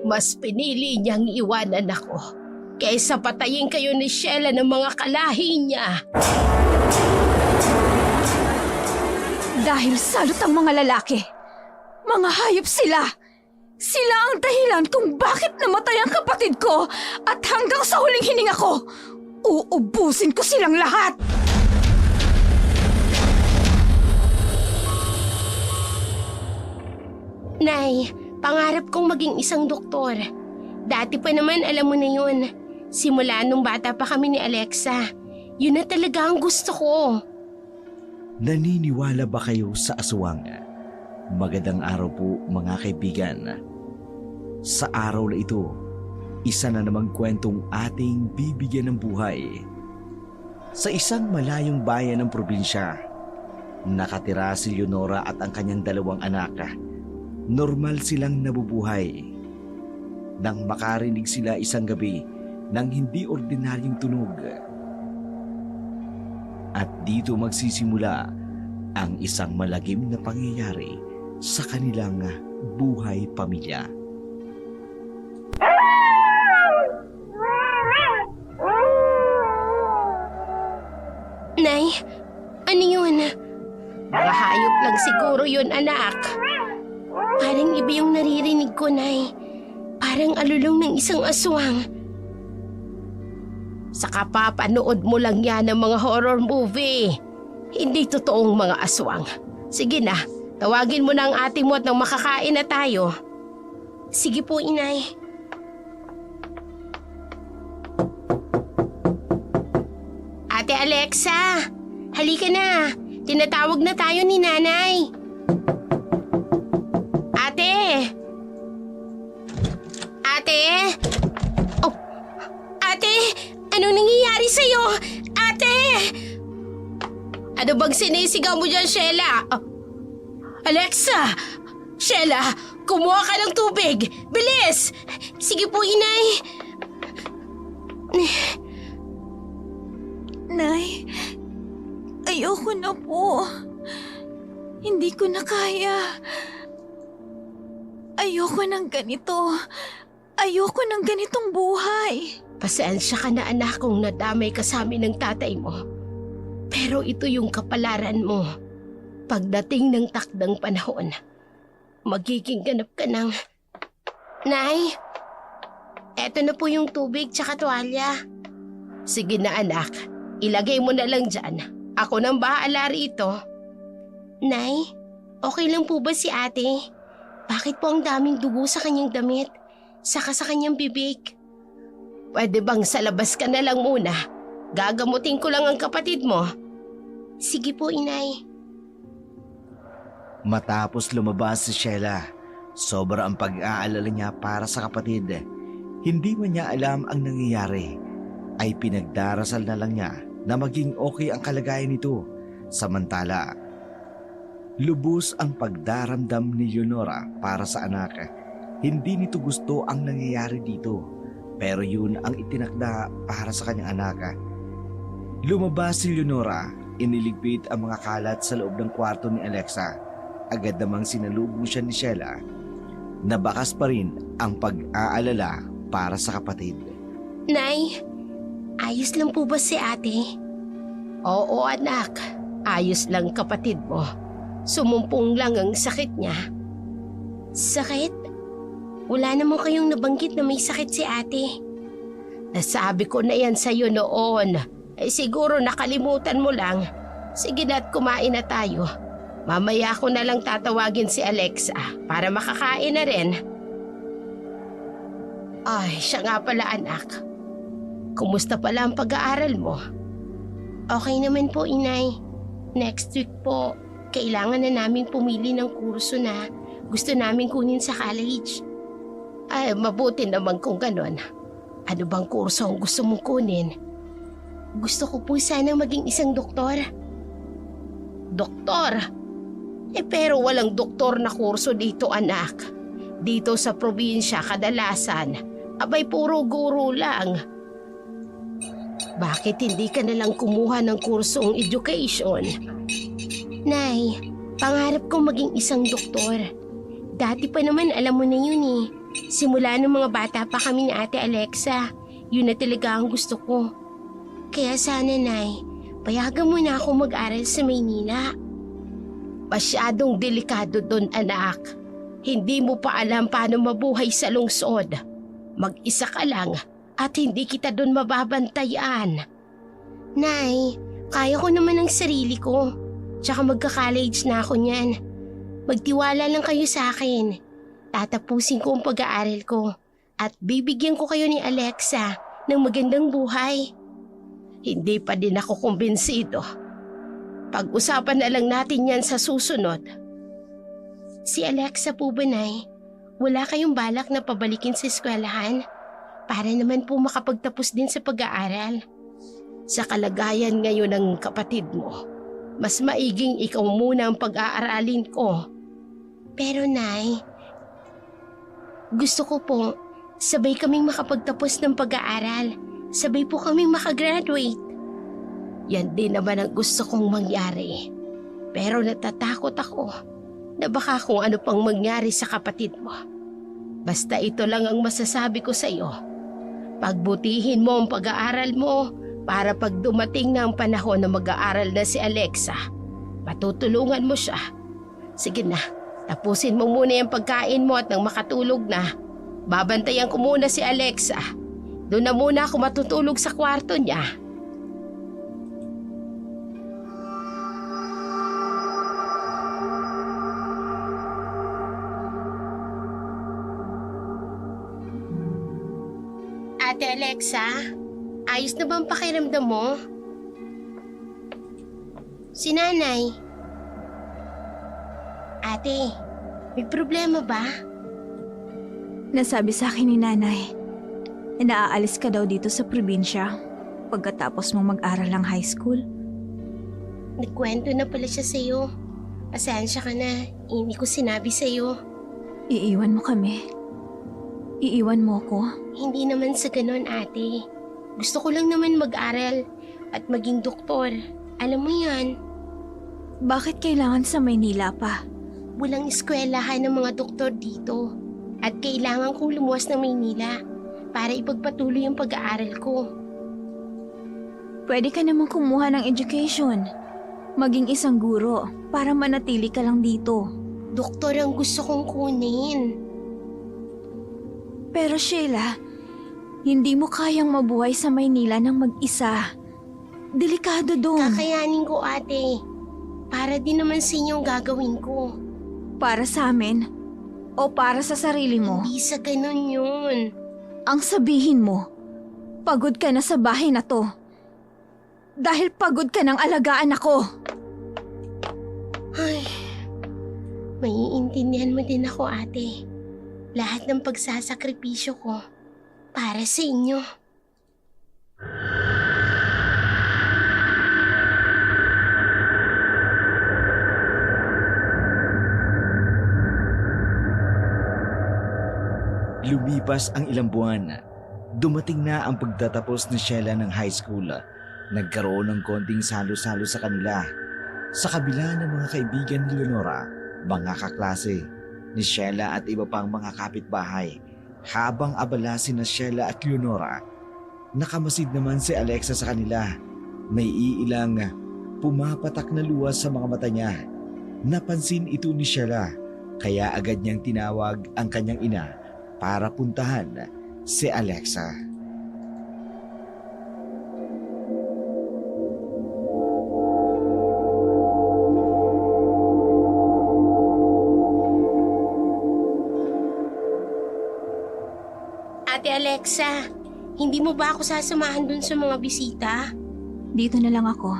Mas pinili niyang iwanan ako kaysa patayin kayo ni Sheila ng mga kalahi niya. Dahil salot ang mga lalaki. Mga hayop sila. Sila ang dahilan kung bakit namatay ang kapatid ko at hanggang sa huling hininga ko, uubusin ko silang lahat. Nay, pangarap kong maging isang doktor. Dati pa naman alam mo na yun. Simula nung bata pa kami ni Alexa. Yun na talaga ang gusto ko. Naniniwala ba kayo sa aswang? Magandang araw po mga kaibigan. Sa araw na ito, isa na namang kwentong ating bibigyan ng buhay. Sa isang malayong bayan ng probinsya, nakatira si Leonora at ang kanyang dalawang anak. Normal silang nabubuhay. Nang makarinig sila isang gabi ng hindi ordinaryong tunog. At dito magsisimula ang isang malagim na pangyayari sa kanilang buhay pamilya. Nay, ano yun? Mga hayop lang siguro yun, anak. Parang iba yung naririnig ko, Nay. Parang alulong ng isang aswang. Saka papanood mo lang yan ng mga horror movie. Hindi totoong mga aswang. Sige na, tawagin mo na ang ate mo at nang makakain na tayo. Sige po, Inay. Ate Alexa, halika na. Tinatawag na tayo ni Nanay. Ate! Ate! Oh, ate! Anong nangyayari sa'yo? Ate! Ano bang sinisigaw mo dyan, Sheila? Oh, Alexa! Sheila, kumuha ka ng tubig! Bilis! Sige po, Inay. Nay, ayoko na po. Hindi ko na kaya. Ayoko ng ganito. Ayoko ng ganitong buhay. Pasensya ka na, anak, kung nadamay ka sa amin ng tatay mo. Pero ito yung kapalaran mo. Pagdating ng takdang panahon, magiging ganap ka ng... Nay, eto na po yung tubig tsaka tuwalya. Sige na, anak. Ilagay mo na lang dyan. Ako nang bahala rito. Nay, okay lang po ba si ate? Bakit po ang daming dugo sa kanyang damit? Saka sa kanyang bibig? Pwede bang sa labas ka na lang muna? Gagamutin ko lang ang kapatid mo. Sige po, Inay. Matapos lumabas si Sheila, sobra ang pag-aalala niya para sa kapatid. Hindi man niya alam ang nangyayari, ay pinagdarasal na lang niya na maging okay ang kalagayan nito. Samantala, lubos ang pagdaramdam ni Leonora para sa anak. Hindi nito gusto ang nangyayari dito, pero yun ang itinakda para sa kanyang anak. Lumabas si Leonora, iniligpit ang mga kalat sa loob ng kwarto ni Alexa. Agad namang sinalubong siya ni Sheila. Nabakas pa rin ang pag-aalala para sa kapatid. Nay, ayos lang po ba si ate? Oo, anak. Ayos lang, kapatid mo. Sumumpong lang ang sakit niya. Sakit? Wala naman kayong nabanggit na may sakit si ate. Nasabi ko na yan sa'yo noon. Siguro nakalimutan mo lang. Sige na at kumain na tayo. Mamaya ko na lang tatawagin si Alexa para makakain na rin. Ay, siya nga pala, anak. Kumusta pala ang pag-aaral mo? Okay naman po, Inay. Next week po, kailangan na naming pumili ng kurso na gusto naming kunin sa college. Ay, mabuti naman kung ganon. Ano bang kurso ang gusto mong kunin? Gusto ko po sana maging isang doktor. Doktor? Pero walang doktor na kurso dito, anak. Dito sa probinsya, kadalasan, abay puro guro lang. Bakit hindi ka nalang kumuha ng kursong education? Nay, pangarap kong maging isang doktor. Dati pa naman alam mo na yun eh. Simula nung mga bata pa kami ni Ate Alexa, yun na talaga ang gusto ko. Kaya sana, Nay, payagan mo na ako mag-aral sa Maynila. Masyadong delikado doon, anak. Hindi mo pa alam paano mabuhay sa lungsod. Mag-isa ka lang at hindi kita doon mababantayan. Nay, kaya ko naman ang sarili ko. Tsaka magka-college na ako niyan. Magtiwala lang kayo sa akin. Tatapusin ko ang pag-aaral ko at bibigyan ko kayo ni Alexa ng magandang buhay. Hindi pa din ako kumbinsido. Pag-usapan na lang natin yan sa susunod. Si Alexa po ba, Nay? Wala kayong balak na pabalikin sa eskwelahan? Para naman po makapagtapos din sa pag-aaral. Sa kalagayan ngayon ng kapatid mo, mas maiging ikaw muna ang pag-aaralin ko. Pero Nay, gusto ko po, sabay kaming makapagtapos ng pag-aaral. Sabay po kaming makagraduate. Yan din naman ang gusto kong mangyari. Pero natatakot ako na baka kung ano pang mangyari sa kapatid mo. Basta ito lang ang masasabi ko sa iyo. Pagbutihin mo ang pag-aaral mo para pag dumating na ang panahon na mag-aaral na si Alexa, matutulungan mo siya. Sige na, tapusin mo muna yung pagkain mo at nang makatulog na, babantayan ko muna si Alexa. Doon na muna ako matutulog sa kwarto niya. Ate Alexa, ayos na ba ang pakiramdam mo? Si Nanay. Ate, may problema ba? Nasabi sa akin ni Nanay na naaalis ka daw dito sa probinsya pagkatapos mong mag-aral ng high school. Nagkwento na pala siya sa'yo. Pasensya ka na, hindi ko sinabi sa'yo. Iiwan mo kami. Iiwan mo ko. Hindi naman sa ganun, ate. Gusto ko lang naman mag-aral at maging doktor. Alam mo yan. Bakit kailangan sa Maynila pa? Walang eskwelahan ng mga doktor dito. At kailangan kong lumuwas ng Maynila para ipagpatuloy ang pag-aaral ko. Pwede ka namang kumuha ng education. Maging isang guro para manatili ka lang dito. Doktor ang gusto kong kunin. Pero Sheila, hindi mo kayang mabuhay sa Maynila ng mag-isa. Delikado doon. Kakayanin ko, ate. Para din naman sa inyo ang gagawin ko. Para sa amin o para sa sarili mo? Hindi sa ganun yun. Ang sabihin mo, pagod ka na sa bahay na to. Dahil pagod ka ng alagaan ako. Ay, maiintindihan mo din ako, ate. Lahat ng pagsasakripisyo ko para sa inyo. Lumipas ang ilang buwan. Dumating na ang pagtatapos ni Sheila ng high school. Nagkaroon ng konting salo-salo sa kanila. Sa kabila ng mga kaibigan ni Leonora, mga kaklase ni Sheila at iba pang mga kapitbahay. Habang abala sina Sheila at Leonora, nakamasid naman si Alexa sa kanila. May iilang pumapatak na luwas sa mga mata niya. Napansin ito ni Sheila, kaya agad niyang tinawag ang kanyang ina para puntahan si Alexa. Ate Alexa, hindi mo ba ako sasamahan dun sa mga bisita? Dito na lang ako.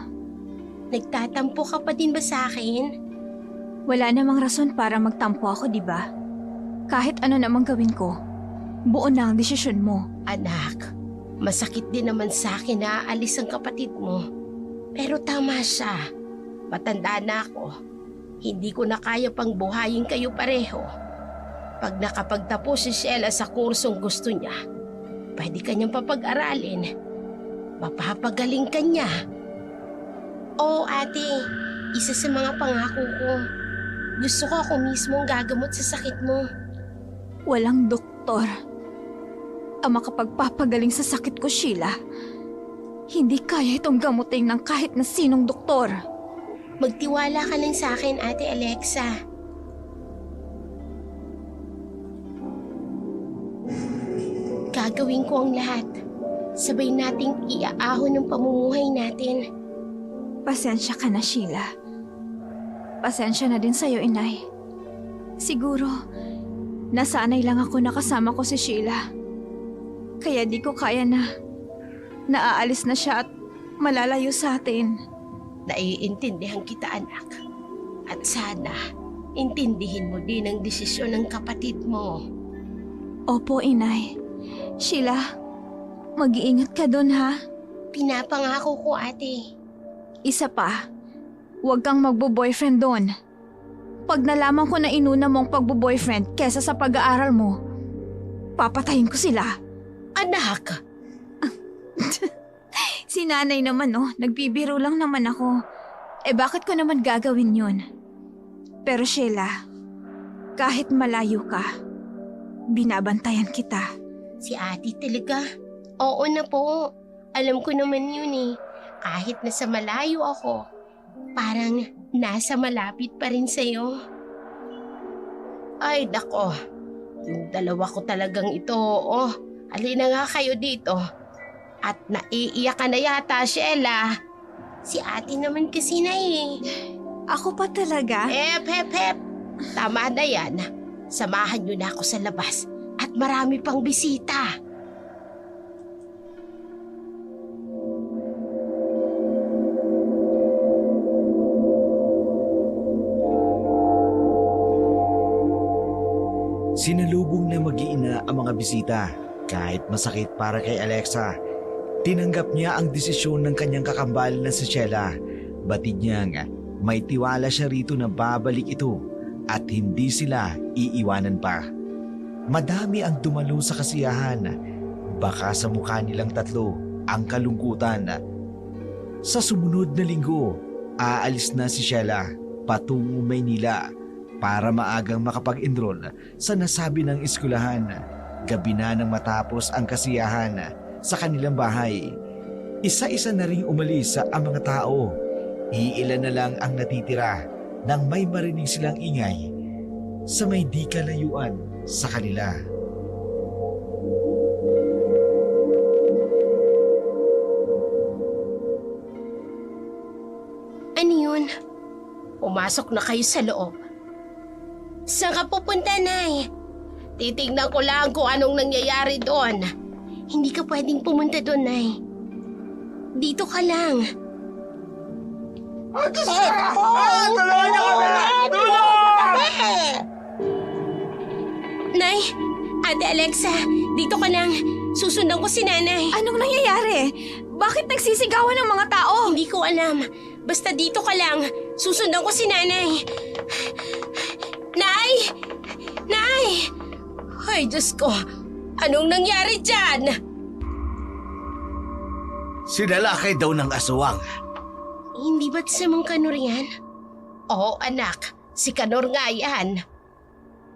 Nagtatampo ka pa din ba sa akin? Wala namang rason para magtampo ako, di ba? Kahit ano namang gawin ko, buo na ang desisyon mo. Anak, masakit din naman sa akin na aalis ang kapatid mo. Pero tama siya. Matanda na ako. Hindi ko na kaya pang buhayin kayo pareho. Pag nakapagtapos si Sheila sa kursong gusto niya, pwede kanyang papag-aralin. Mapapagaling ka niya. Oo, ate. Isa sa mga pangako ko. Gusto ko ako mismo ang gagamot sa sakit mo. Walang doktor ang makapagpapagaling sa sakit ko, Sheila. Hindi kaya itong gamutin ng kahit na sinong doktor. Magtiwala ka lang sa akin, Ate Alexa. Gagawin ko ang lahat. Sabay nating iaahon ng pamumuhay natin. Pasensya ka na, Sheila. Pasensya na din sa'yo, Inay. Siguro, nasanay lang ako nakasama ko si Sheila. Kaya di ko kaya na naaalis na siya at malalayo sa atin. Naiintindihan kita, anak. At sana, intindihin mo din ang desisyon ng kapatid mo. Opo, Inay. Sheila, mag-iingat ka doon, ha? Pinapangako ko, ate. Isa pa, huwag kang magbo-boyfriend doon. Pag nalaman ko na inuna mong pagbo-boyfriend kesa sa pag-aaral mo, papatayin ko sila. Anak! Si nanay naman, nagbibiro lang naman ako. Bakit ko naman gagawin yun? Pero Sheila, kahit malayo ka, binabantayan kita. Si ate talaga? Oo na po. Alam ko naman yun eh. Kahit nasa malayo ako, parang nasa malapit pa rin sa'yo. Ay, dako. Yung dalawa ko talagang ito, halina nga kayo dito. At naiiyak ka na yata, Sheila. Si ate naman kasi na eh. Ako pa talaga? Hep. Tama na yan. Samahan niyo na ako sa labas. At marami pang bisita. Sinalubong na mag-iina ang mga bisita. Kahit masakit para kay Alexa, tinanggap niya ang desisyon ng kanyang kakambal na si Sheila. Batid niyang may tiwala siya rito na babalik ito at hindi sila iiwanan pa. Madami ang dumalo sa kasiyahan. Baka sa mukha nilang tatlo ang kalungkutan. Sa sumunod na linggo, aalis na si Sheila patungo Maynila para maagang makapag-enroll sa nasabi ng eskwelahan. Gabi na nang matapos ang kasiyahan sa kanilang bahay. Isa-isa na ring umalis ang mga tao. Iilan na lang ang natitira nang may marinig silang ingay sa may di kalayuan sa kanila. Ano yun? Pumasok na kayo sa loob. Saan ka pupunta, Nay? Titignan ko lang kung anong nangyayari doon. Hindi ka pwedeng pumunta doon, Nay. Dito ka lang. Nay, Ate Alexa, dito ka lang. Susundan ko si Nanay. Anong nangyayari? Bakit nagsisigawan ng mga tao? Hindi ko alam. Basta dito ka lang. Susundan ko si Nanay. Nay! Nay! Ay, Diyos ko. Anong nangyari dyan? Sinalakay daw ng aswang. Hindi ba't si Mang Kanor yan? Oo, anak. Si Kanor nga yan.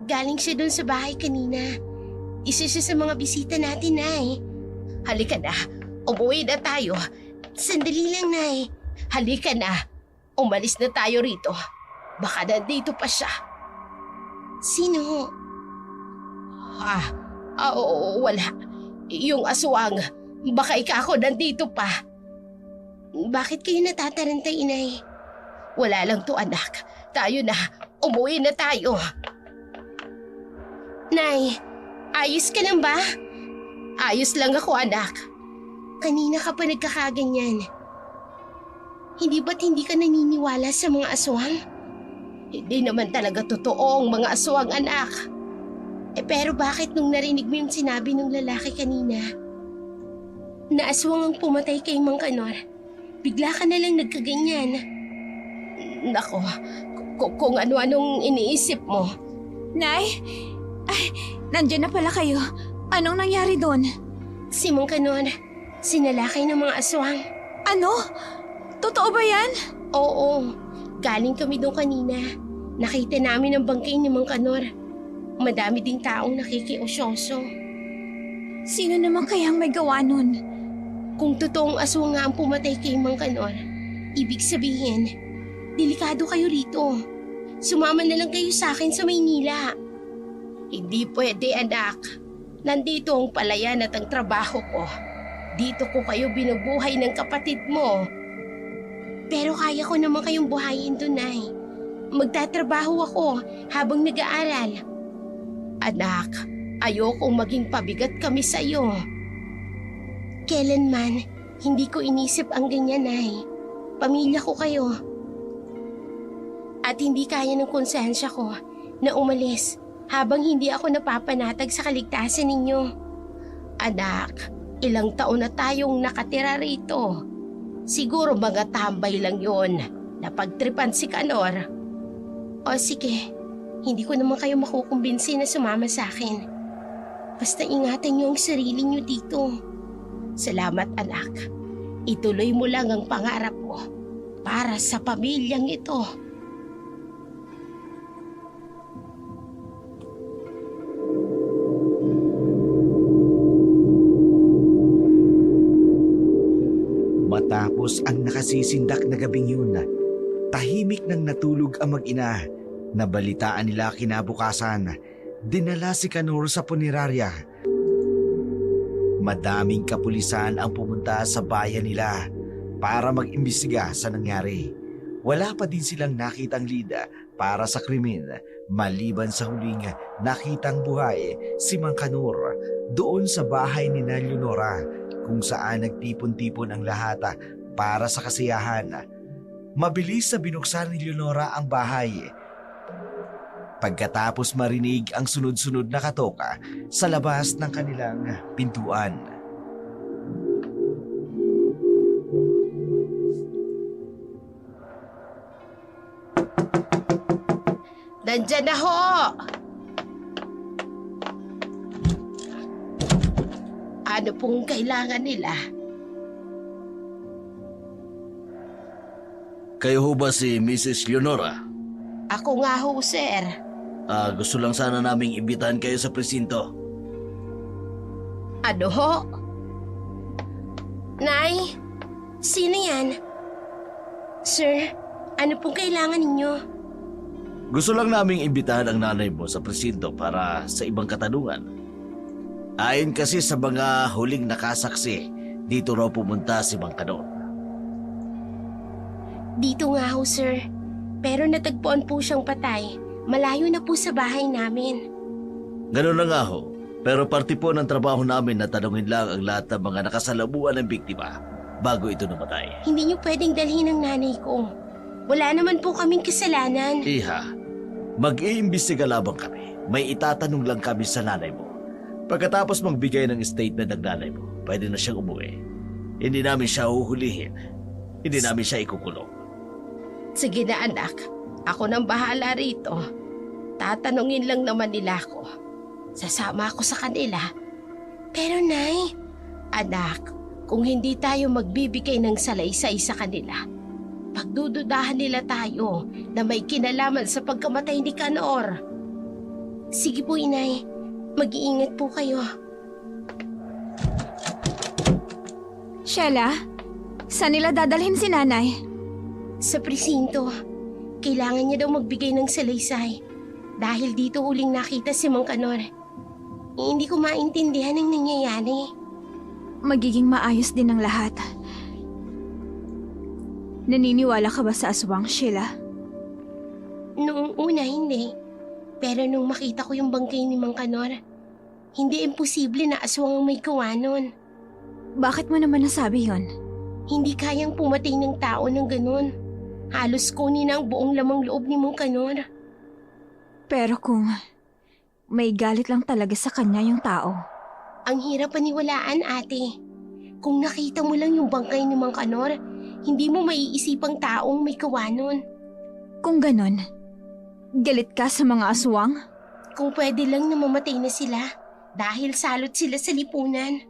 Galing siya dun sa bahay kanina. Isa siya sa mga bisita natin, Nay. Halika na. Umuwi na tayo. Sandali lang, Nay. Halika na. Umalis na tayo rito. Baka nandito pa siya. Sino? Oo, wala. Yung aswang. Baka ikako nandito pa. Bakit kayo natatarantay, Inay? Wala lang to, anak. Tayo na. Umuwi na tayo. Nay, ayos ka lang ba? Ayos lang ako, anak. Kanina ka pa nagkakaganyan. Hindi ba't hindi ka naniniwala sa mga aswang? Hindi naman talaga totoo ang mga aswang, anak. Pero bakit nung narinig mo yung sinabi ng lalaki kanina, na aswang ang pumatay kay Mang Kanor, bigla ka na lang nagkaganyan? Nako, kung ano-anong iniisip mo. Nay? Ay, nandiyan na pala kayo. Anong nangyari doon? Si Mang Kanor, sinalakay ng mga aswang. Ano? Totoo ba yan? Oo, galing kami doon kanina. Nakita namin ang bangkay ni Mang Kanor. Madami ding taong nakikiusyoso. Sino naman kayang may gawa nun? Kung totoong aswang nga ang pumatay kay Mang Kanor, ibig sabihin, delikado kayo rito. Sumama na lang kayo sa akin sa Maynila. Hindi pwede, anak. Nandito ang palayan at ang trabaho ko. Dito ko kayo binubuhay ng kapatid mo. Pero kaya ko naman kayong buhayin doon, Nay. Magtatrabaho ako habang nag-aaral. Anak, ayokong maging pabigat kami sa'yo. Kailanman, hindi ko inisip ang ganyan, Nay. Pamilya ko kayo. At hindi kaya ng konsensya ko na umalis habang hindi ako napapanatag sa kaligtasan ninyo. Anak, ilang taon na tayong nakatira rito. Siguro mga tambay lang yon na pagtripan si Kanor. O sige, hindi ko naman kayo makukumbinsi na sumama sa akin. Basta ingatan niyo ang sarili niyo dito. Salamat, anak. Ituloy mo lang ang pangarap mo para sa pamilyang ito. Matapos ang nakasisindak na gabing yun, tahimik nang natulog ang mag-ina. Nabalitaan nila kinabukasan, dinala si Kanor sa punerarya. Madaming kapulisan ang pumunta sa bayan nila para mag-imbestiga sa nangyari. Wala pa din silang nakitang lida para sa krimen maliban sa huling nakitang buhay si Mang Kanor doon sa bahay ni Leonora kung saan nagtipon-tipon ang lahat para sa kasiyahan. Mabilis na binuksan ni Leonora ang bahay. Pagkatapos marinig ang sunod-sunod na katoka sa labas ng kanilang pintuan. Nandyan na ho! Ano pong kailangan nila? Kayo ho ba si Mrs. Leonora? Ako nga ho, sir. Gusto lang sana naming imbitahan kayo sa presinto. Ano ho? Nay, sino yan? Sir, ano pong kailangan ninyo? Gusto lang naming imbitahan ang nanay mo sa presinto para sa ibang katanungan. Ayon kasi sa mga huling nakasaksi, dito raw pumunta si Mang Kanor. Dito nga ho, sir. Pero natagpuan po siyang patay. Malayo na po sa bahay namin. Ganun na nga ho, pero parte po ng trabaho namin na tanungin lang ang lahat ng mga nakasalamuhan ng biktima bago ito namatay. Hindi niyo pwedeng dalhin ang nanay ko. Wala naman po kaming kasalanan. Iha, mag-iimbestiga labang kami. May itatanong lang kami sa nanay mo. Pagkatapos magbigay ng statement ng nanay mo, pwede na siyang umuwi. Hindi namin siya huhulihin. Hindi namin siya ikukulong. Sige na, anak. Ako nang bahala rito. Tatanungin lang naman nila ako. Sasama ako sa kanila. Pero Nay, anak, kung hindi tayo magbibigay ng salaysay sa kanila, pagdududahan nila tayo na may kinalaman sa pagkamatay ni Kanor. Sige po, Inay. Mag-iingat po kayo. Sheila, saan nila dadalhin si nanay? Sa presinto, kailangan niya daw magbigay ng salaysay dahil dito huling nakita si Mang Kanor. Hindi ko maintindihan ang nangyayari. Magiging maayos din ang lahat. Naniniwala ka ba sa aswang, Sheila? Noong una, hindi. Pero nung makita ko yung bangkay ni Mang Kanor, hindi imposible na aswang ang may gawa nun. Bakit mo naman nasabi yon? Hindi kayang pumatay ng tao ng ganun. Halos kunin na ang buong lamang loob ni Mang Kanor. Pero kung may galit lang talaga sa kanya yung tao. Ang hirap paniwalaan, ate. Kung nakita mo lang yung bangkay ni Mang Kanor, hindi mo maiisipang taong may gawa nun. Kung ganon, galit ka sa mga aswang? Kung pwede lang na mamatay na sila dahil salot sila sa lipunan.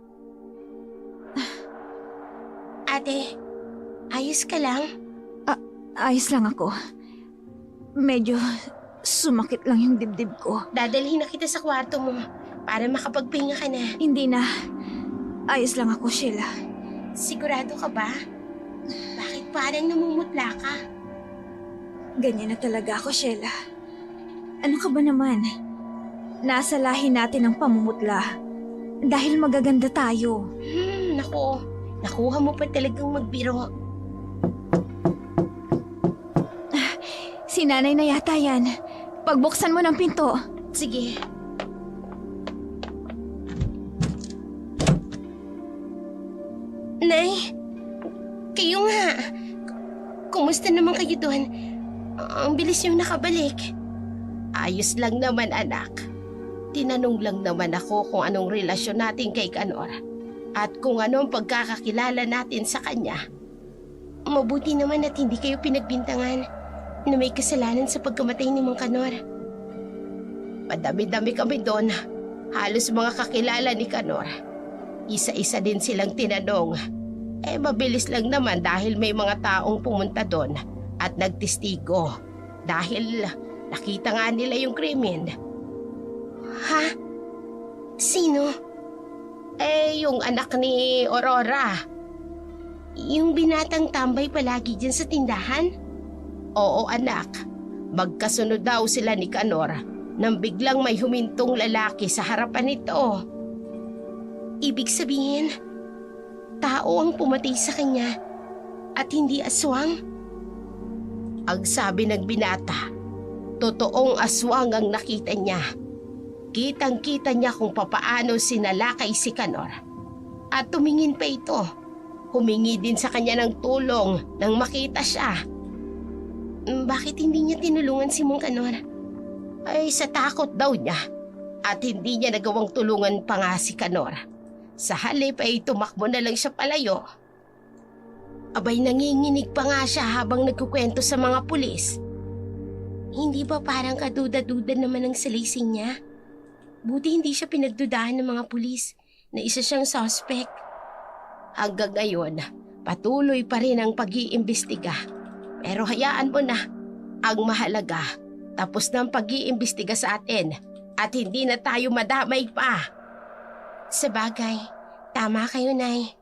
Ate, ayos ka lang? Ayos lang ako. Medyo Sumakit lang yung dibdib ko. Dadalhin na kita sa kwarto mo para makapagpahinga ka na. Hindi na. Ayos lang ako, Sheila. Sigurado ka ba? Bakit parang namumutla ka? Ganyan na talaga ako, Sheila. Ano ka ba naman? Nasa lahi natin ang pamumutla. Dahil magaganda tayo. Naku. Nakuha mo pa talagang magbiro. Si nanay na yata yan. Pagbuksan mo ng pinto. Sige. Nay, kayo nga. Kumusta naman kayo doon? Ang bilis yung nakabalik. Ayos lang naman, anak. Tinanong lang naman ako kung anong relasyon natin kay Kanor at kung anong pagkakakilala natin sa kanya. Mabuti naman at hindi kayo pinagbintangan na may kasalanan sa pagkamatay ni Mang Kanor. Madami-dami kami doon. Halos mga kakilala ni Kanor. Isa-isa din silang tinanong. Mabilis lang naman dahil may mga taong pumunta doon at nagtestigo. Dahil nakita nga nila yung krimen. Ha? Sino? Yung anak ni Aurora. Yung binatang tambay palagi dyan sa tindahan? Oo, anak. Magkasunod daw sila ni Kanor nang biglang may humintong lalaki sa harapan nito. Ibig sabihin, tao ang pumatay sa kanya at hindi aswang? Ang sabi ng binata, totoong aswang ang nakita niya. Kitang-kita niya kung papaano sinalakay si Kanor. At tumingin pa ito. Humingi din sa kanya ng tulong nang makita siya. Bakit hindi niya tinulungan si Mang Kanor? Sa takot daw niya. At hindi niya nagawang tulungan pa nga si Kanor. Sa halip ay tumakbo na lang siya palayo. Abay, nanginginig pa nga siya habang nagkukwento sa mga pulis. Hindi ba parang kaduda-duda naman ang salising niya? Buti hindi siya pinagdudahan ng mga pulis na isa siyang suspect. Hanggang ngayon, patuloy pa rin ang pag-iimbestiga. Pero hayaan mo na, ang mahalaga, tapos na ang pag-iimbestiga sa atin at hindi na tayo madamay pa. Sabagay, tama kayo, Nay.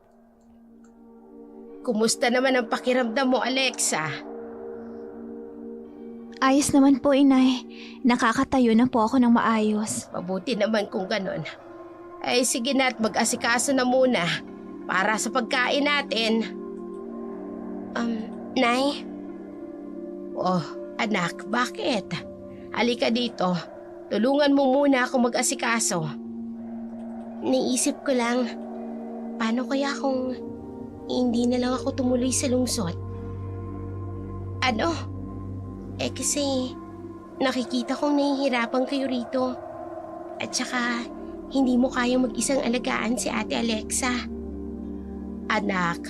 Kumusta naman ang pakiramdam mo, Alexa? Ayos naman po, Inay. Nakakatayo na po ako ng maayos. Mabuti naman kung ganon. Sige na at mag-asikaso na muna para sa pagkain natin. Nay? Oh, anak, bakit? Halika dito. Tulungan mo muna ako mag-asikaso. Naisip ko lang, paano kaya kung hindi na lang ako tumuloy sa lungsod? Ano? Kasi nakikita kong nahihirapan kayo rito. At saka hindi mo kayang mag-isang alagaan si Ate Alexa. Anak,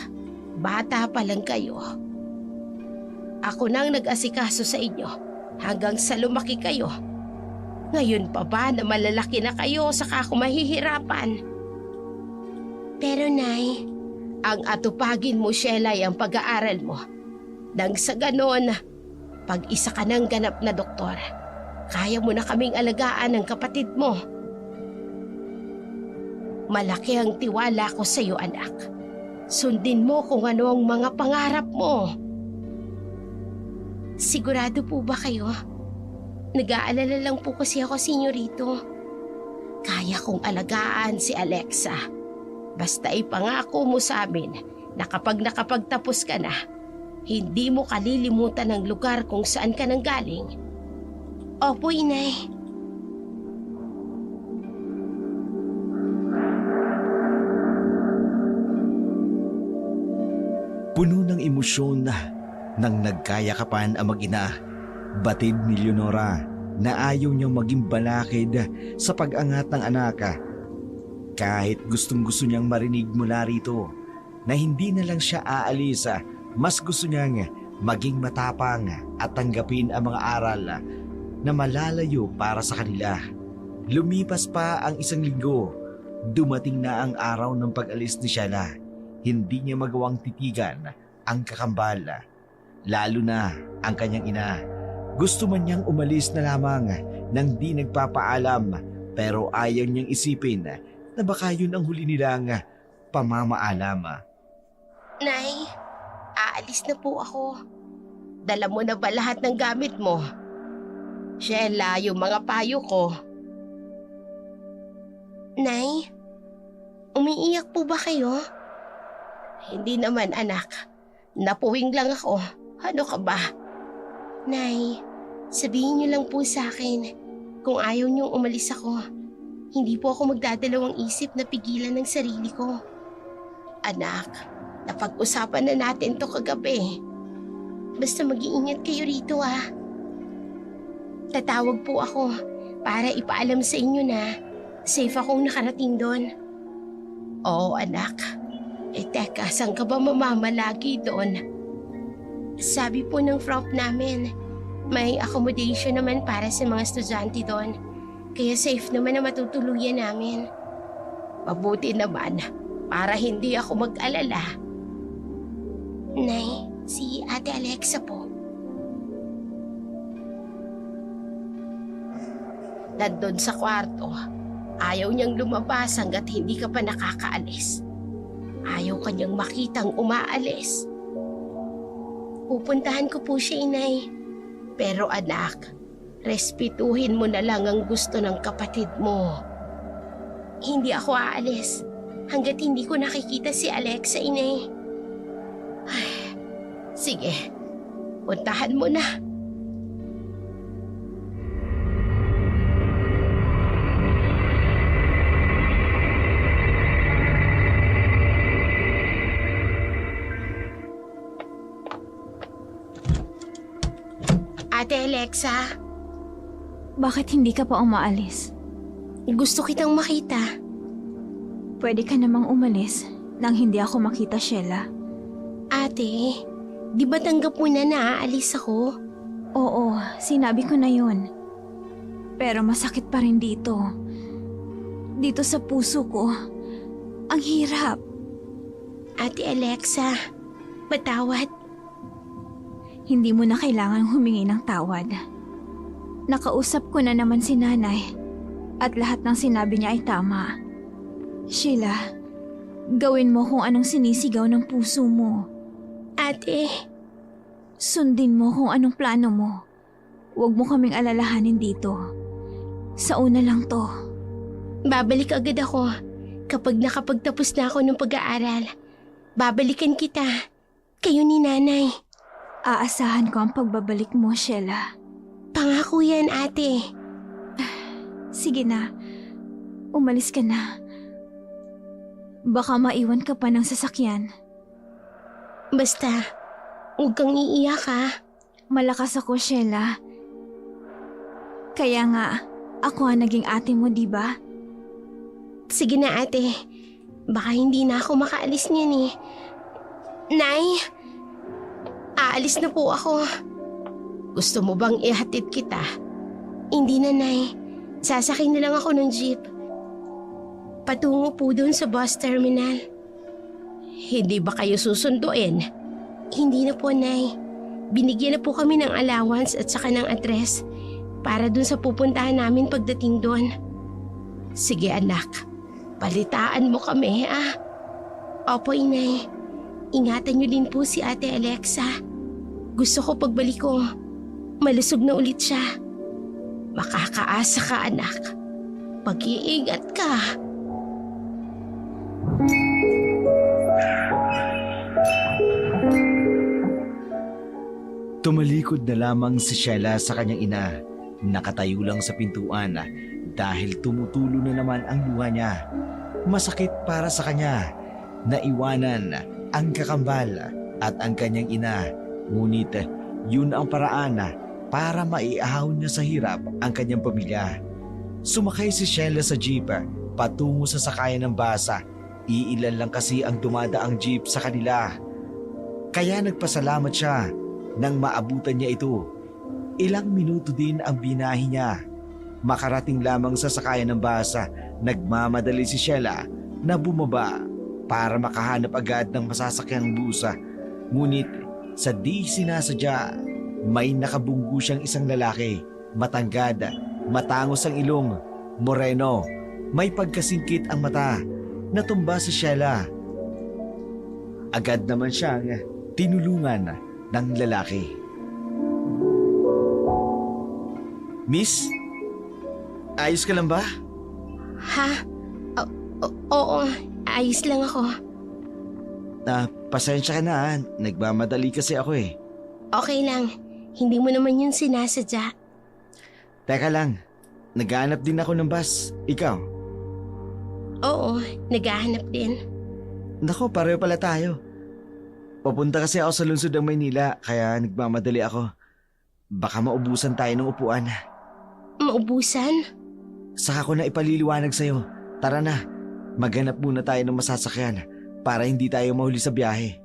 bata pa lang kayo. Ako nang nag-asikaso sa inyo hanggang sa lumaki kayo. Ngayon pa ba na malalaki na kayo saka ako mahihirapan? Pero Nay, ang atupagin mo, Sheila, ay ang pag-aaral mo. Nang sa ganon, pag isa ka ng ganap na doktor, kaya mo na kaming alagaan ng kapatid mo. Malaki ang tiwala ko sa iyo, anak. Sundin mo kung ano ang mga pangarap mo. Sigurado po ba kayo? Nag-aalala lang po kasi ako, senyorito. Kaya kong alagaan si Alexa. Basta ipangako mo sa amin na kapag nakapagtapos ka na, hindi mo kalilimutan ang lugar kung saan ka nanggaling. Opo, Inay. Puno ng emosyon nang nagkayakapan ang mag-ina, batid ni Leonora na ayaw niyang maging balakid sa pag-angat ng anak. Kahit gustong-gusto niyang marinig mula rito na hindi na lang siya aalis, mas gusto niyang maging matapang at tanggapin ang mga aral na malalayo para sa kanila. Lumipas pa ang 1 linggo. Dumating na ang araw ng pag-alis ni Sheila. Hindi niya magawang titigan ang kakambal, lalo na ang kanyang ina. Gusto man niyang umalis na lamang nang di nagpapaalam, pero ayaw niyang isipin na baka yun ang huli nilang pamamaalam. Nay, aalis na po ako. Dala mo na ba lahat ng gamit mo? Sheila, yung mga payo ko. Nay, umiiyak po ba kayo? Hindi naman anak. Napuwing lang ako. Ano ka ba? Nay, sabihin niyo lang po sa akin kung ayaw niyong umalis ako. Hindi po ako magdadalawang isip na pigilan ng sarili ko. Anak, napag-usapan na natin to kagabi. Basta mag-iingat kayo rito ah. Tatawag po ako para ipaalam sa inyo na safe akong nakarating doon. Oo anak. Teka, saan ka ba mamamalagi doon? Sabi po ng prof namin, may accommodation naman para sa mga estudyante doon. Kaya safe naman na matutuluyan namin. Mabuti naman para hindi ako mag-alala. Nay, si Ate Alexa po. Nandun sa kwarto, ayaw niyang lumabas hanggat hindi ka pa nakakaalis. Ayaw kanyang makitang umaalis. Pupuntahan ko po siya, inay. Pero anak, respetuhin mo na lang ang gusto ng kapatid mo. Hindi ako aalis hanggat hindi ko nakikita si Alexa, inay. Ay, sige, puntahan mo na. Ate Alexa, Bakit hindi ka pa umaalis? gusto kitang makita. Pwede ka namang umalis nang hindi ako makita, Sheila. Ate, di ba tanggap mo na naaalis ako? Oo, sinabi ko na yun. Pero masakit pa rin dito. Dito sa puso ko. Ang hirap. Ate Alexa, patawad. Hindi mo na kailangang humingi ng tawad. Nakausap ko na naman si nanay at lahat ng sinabi niya ay tama. Sheila, gawin mo kung anong sinisigaw ng puso mo. Ate, Sundin mo kung anong plano mo. Huwag mo kaming alalahanin dito. Sa una lang to. babalik agad ako kapag nakapagtapos na ako ng pag-aaral. Babalikan kita, kayo ni nanay. Aasahan ko ang pagbabalik mo, Sheila. Pangako yan, ate. Sige na. Umalis ka na. Baka maiwan ka pa ng sasakyan. Basta, huwag kang iiyak ha. Malakas ako, Sheila. Kaya nga, ako ang naging ate mo, di ba? Sige na, ate. Baka hindi na ako makaalis niyan eh. Nay, aalis na po ako. Gusto mo bang ihatid kita? Hindi na, Nay. Sasakay na lang ako ng jeep. Patungo po doon sa bus terminal. Hindi ba kayo susunduin? Hindi na po, Nay. Binigyan na po kami ng allowance at saka ng address para doon sa pupuntahan namin pagdating doon. Sige anak, balitaan mo kami ah. Opo, Inay. Ingatan niyo din po si Ate Alexa. Gusto ko pagbalik ko, malusog na ulit siya. Makakaasa ka anak. Mag-iingat ka. Tumalikod na lamang si Sheila sa kanyang ina. Nakatayo lang sa pintuan dahil tumutulo na naman ang luha niya. Masakit para sa kanya. Naiwanan ang kakambal at ang kanyang ina. Ngunit yun ang paraan para maiahon niya sa hirap ang kanyang pamilya. Sumakay si Sheila sa jeep patungo sa sakayan ng basa. Iilan lang kasi ang dumadaang jeep sa kanila. Kaya nagpasalamat siya nang maabutan niya ito. Ilang minuto din ang binahe niya. Makarating lamang sa sakayan ng basa, nagmamadali si Sheila na bumaba para makahanap agad ng masasakyan ng busa. Ngunit sa di sinasadya, may nakabunggo siyang isang lalaki. Matanggad, matangos ang ilong, moreno, may pagkasingkit ang mata. Natumba si Sheila. Agad naman siyang tinulungan ng lalaki. Miss, ayos ka lang ba? Ha? Oo, ayos lang ako. Pasensya ka na, nagmamadali kasi ako eh. Okay lang, hindi mo naman yun sinasadya. Teka lang, naghahanap din ako ng bus. Ikaw? Oo, naghahanap din. Nako, pareho pala tayo. Papunta kasi ako sa lungsod ng Maynila, kaya nagmamadali ako. Baka maubusan tayo ng upuan. Maubusan? Saka ko na ipaliliwanag sa'yo. Tara na, maghanap muna tayo ng masasakyan para hindi tayo mahuli sa biyahe.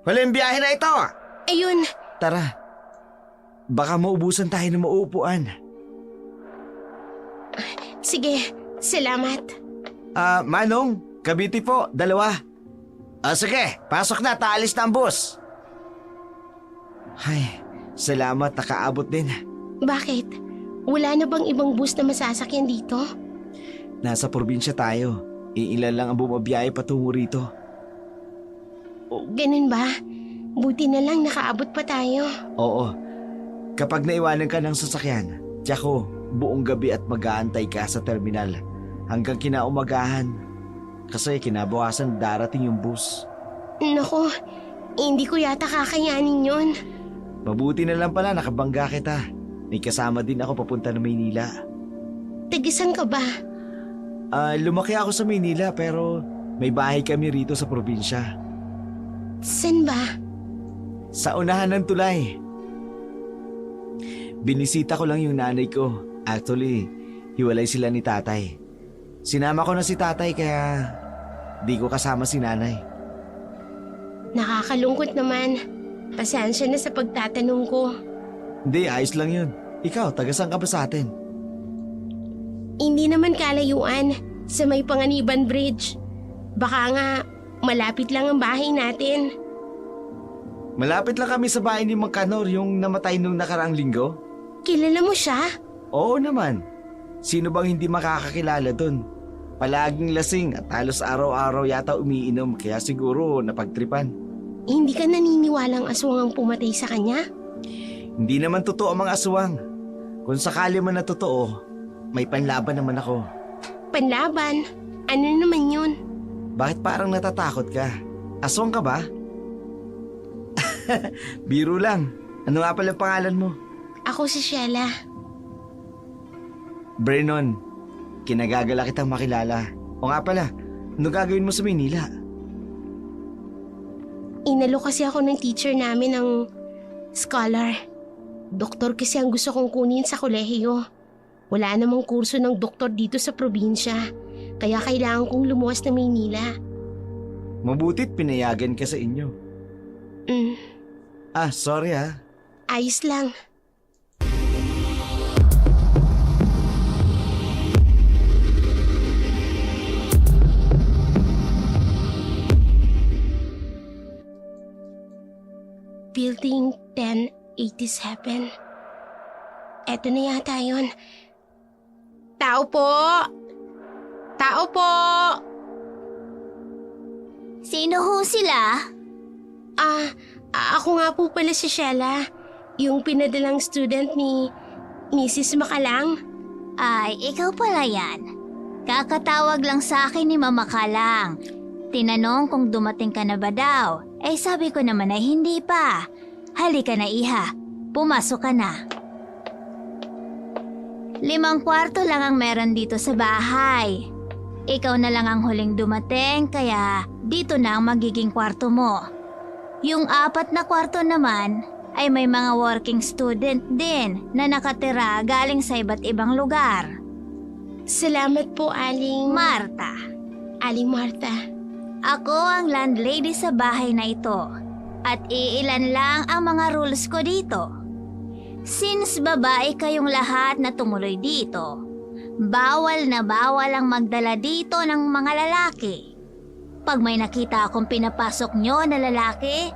Walang biyahe na ito! Ayun, Tara, baka maubusan tayo ng mauupuan. sige, salamat. Manong, Cavite po, 2. Sige, pasok na, taalis na ang bus. Ay, salamat, nakaabot din. Bakit? Wala na bang ibang bus na masasakyan dito? Nasa probinsya tayo. Iilan lang ang bumabiyahe patungo rito. Ganun ba? Buti na lang nakaabot pa tayo. Oo. Kapag naiwanan ka ng sasakyan, tiyak ko, buong gabi at mag-aantay ka sa terminal hanggang kinaumagahan. Kasi kinabukasan darating yung bus. Naku, hindi ko yata kakayanin yun. Mabuti na lang pala nakabangga kita. May kasama din ako papunta ng Maynila. Tagisan ka ba? Lumaki ako sa Maynila pero may bahay kami rito sa probinsya. San ba? Sa unahan ng tulay. Binisita ko lang yung nanay ko. Actually, hiwalay sila ni tatay. Sinama ko na si tatay kaya di ko kasama si nanay. Nakakalungkot naman. Pasensya na sa pagtatanong ko. Hindi, ayos lang yun. Ikaw, taga-saan ka ba sa atin? Hindi naman kalayuan sa may Panganiban Bridge. Baka nga malapit lang ang bahay natin. Malapit lang kami sa bahay ni Mang Kanor, yung namatay nung nakaraang linggo. Kilala mo siya? Oo naman. Sino bang hindi makakakilala dun? Palaging lasing at halos araw-araw yata umiinom kaya siguro napagtripan. Hindi ka naniniwalang aswang ang pumatay sa kanya? Hindi naman totoo ang mga aswang. Kung sakali man na totoo, may panlaban naman ako. Panlaban? Ano naman yun? Bakit parang natatakot ka? Aswang ka ba? Biro lang. Ano nga pala pangalan mo? Ako si Sheila. Brennon, kinagagala kitang makilala. O nga pala, ano gagawin mo sa Maynila? Inalo kasi ako ng teacher namin ng scholar. Doktor kasi ang gusto kong kunin sa kolehiyo. Wala namang kurso ng doktor dito sa probinsya. Kaya kailangan kong lumuwas na Maynila. Mabutit pinayagan ka sa inyo. Sorry ah. Ayos lang. Building 1087. Eto na yata yun. Tao po! Tao po! Sino ho sila? Ako nga po pala si Sheila. Yung pinadalang student ni Mrs. Makalang. Ay, ikaw pala yan. Kakatawag lang sa akin ni Mama Kalang. Tinanong kung dumating ka na ba daw. Sabi ko naman ay hindi pa. Halika na iha, pumasok ka na. 5 kwarto lang ang meron dito sa bahay. Ikaw na lang ang huling dumating kaya dito na ang magiging kwarto mo. Yung 4 na kwarto naman ay may mga working student din na nakatira galing sa iba't ibang lugar. Salamat po, Aling Marta. Aling Marta. Ako ang landlady sa bahay na ito at iilan lang ang mga rules ko dito. Since babae kayong lahat na tumuloy dito, bawal na bawal ang magdala dito ng mga lalaki. Pag may nakita akong pinapasok nyo na lalaki,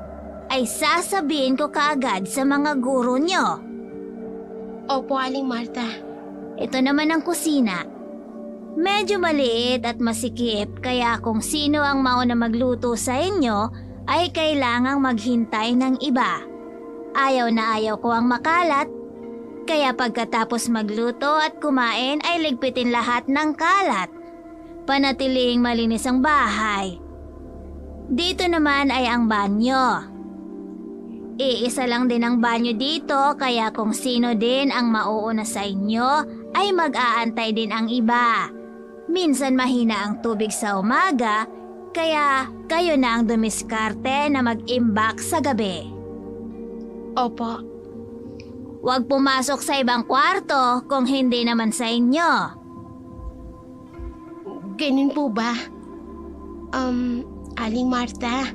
ay sasabihin ko kaagad sa mga guro nyo. Opo, Aling Marta. Ito naman ang kusina. Medyo maliit at masikip kaya kung sino ang mauna magluto sa inyo ay kailangang maghintay ng iba. Ayaw na ayaw ko ang makalat, kaya pagkatapos magluto at kumain ay ligpitin lahat ng kalat. Panatiling malinis ang bahay. Dito naman ay ang banyo. Iisa lang din ang banyo dito kaya kung sino din ang mauuna sa inyo ay mag-aantay din ang iba. Minsan mahina ang tubig sa umaga kaya kayo na ang dumiskarte na mag-imbak sa gabi. Opo. Huwag pumasok sa ibang kwarto kung hindi naman sa inyo. Ganun po ba? Aling Marta,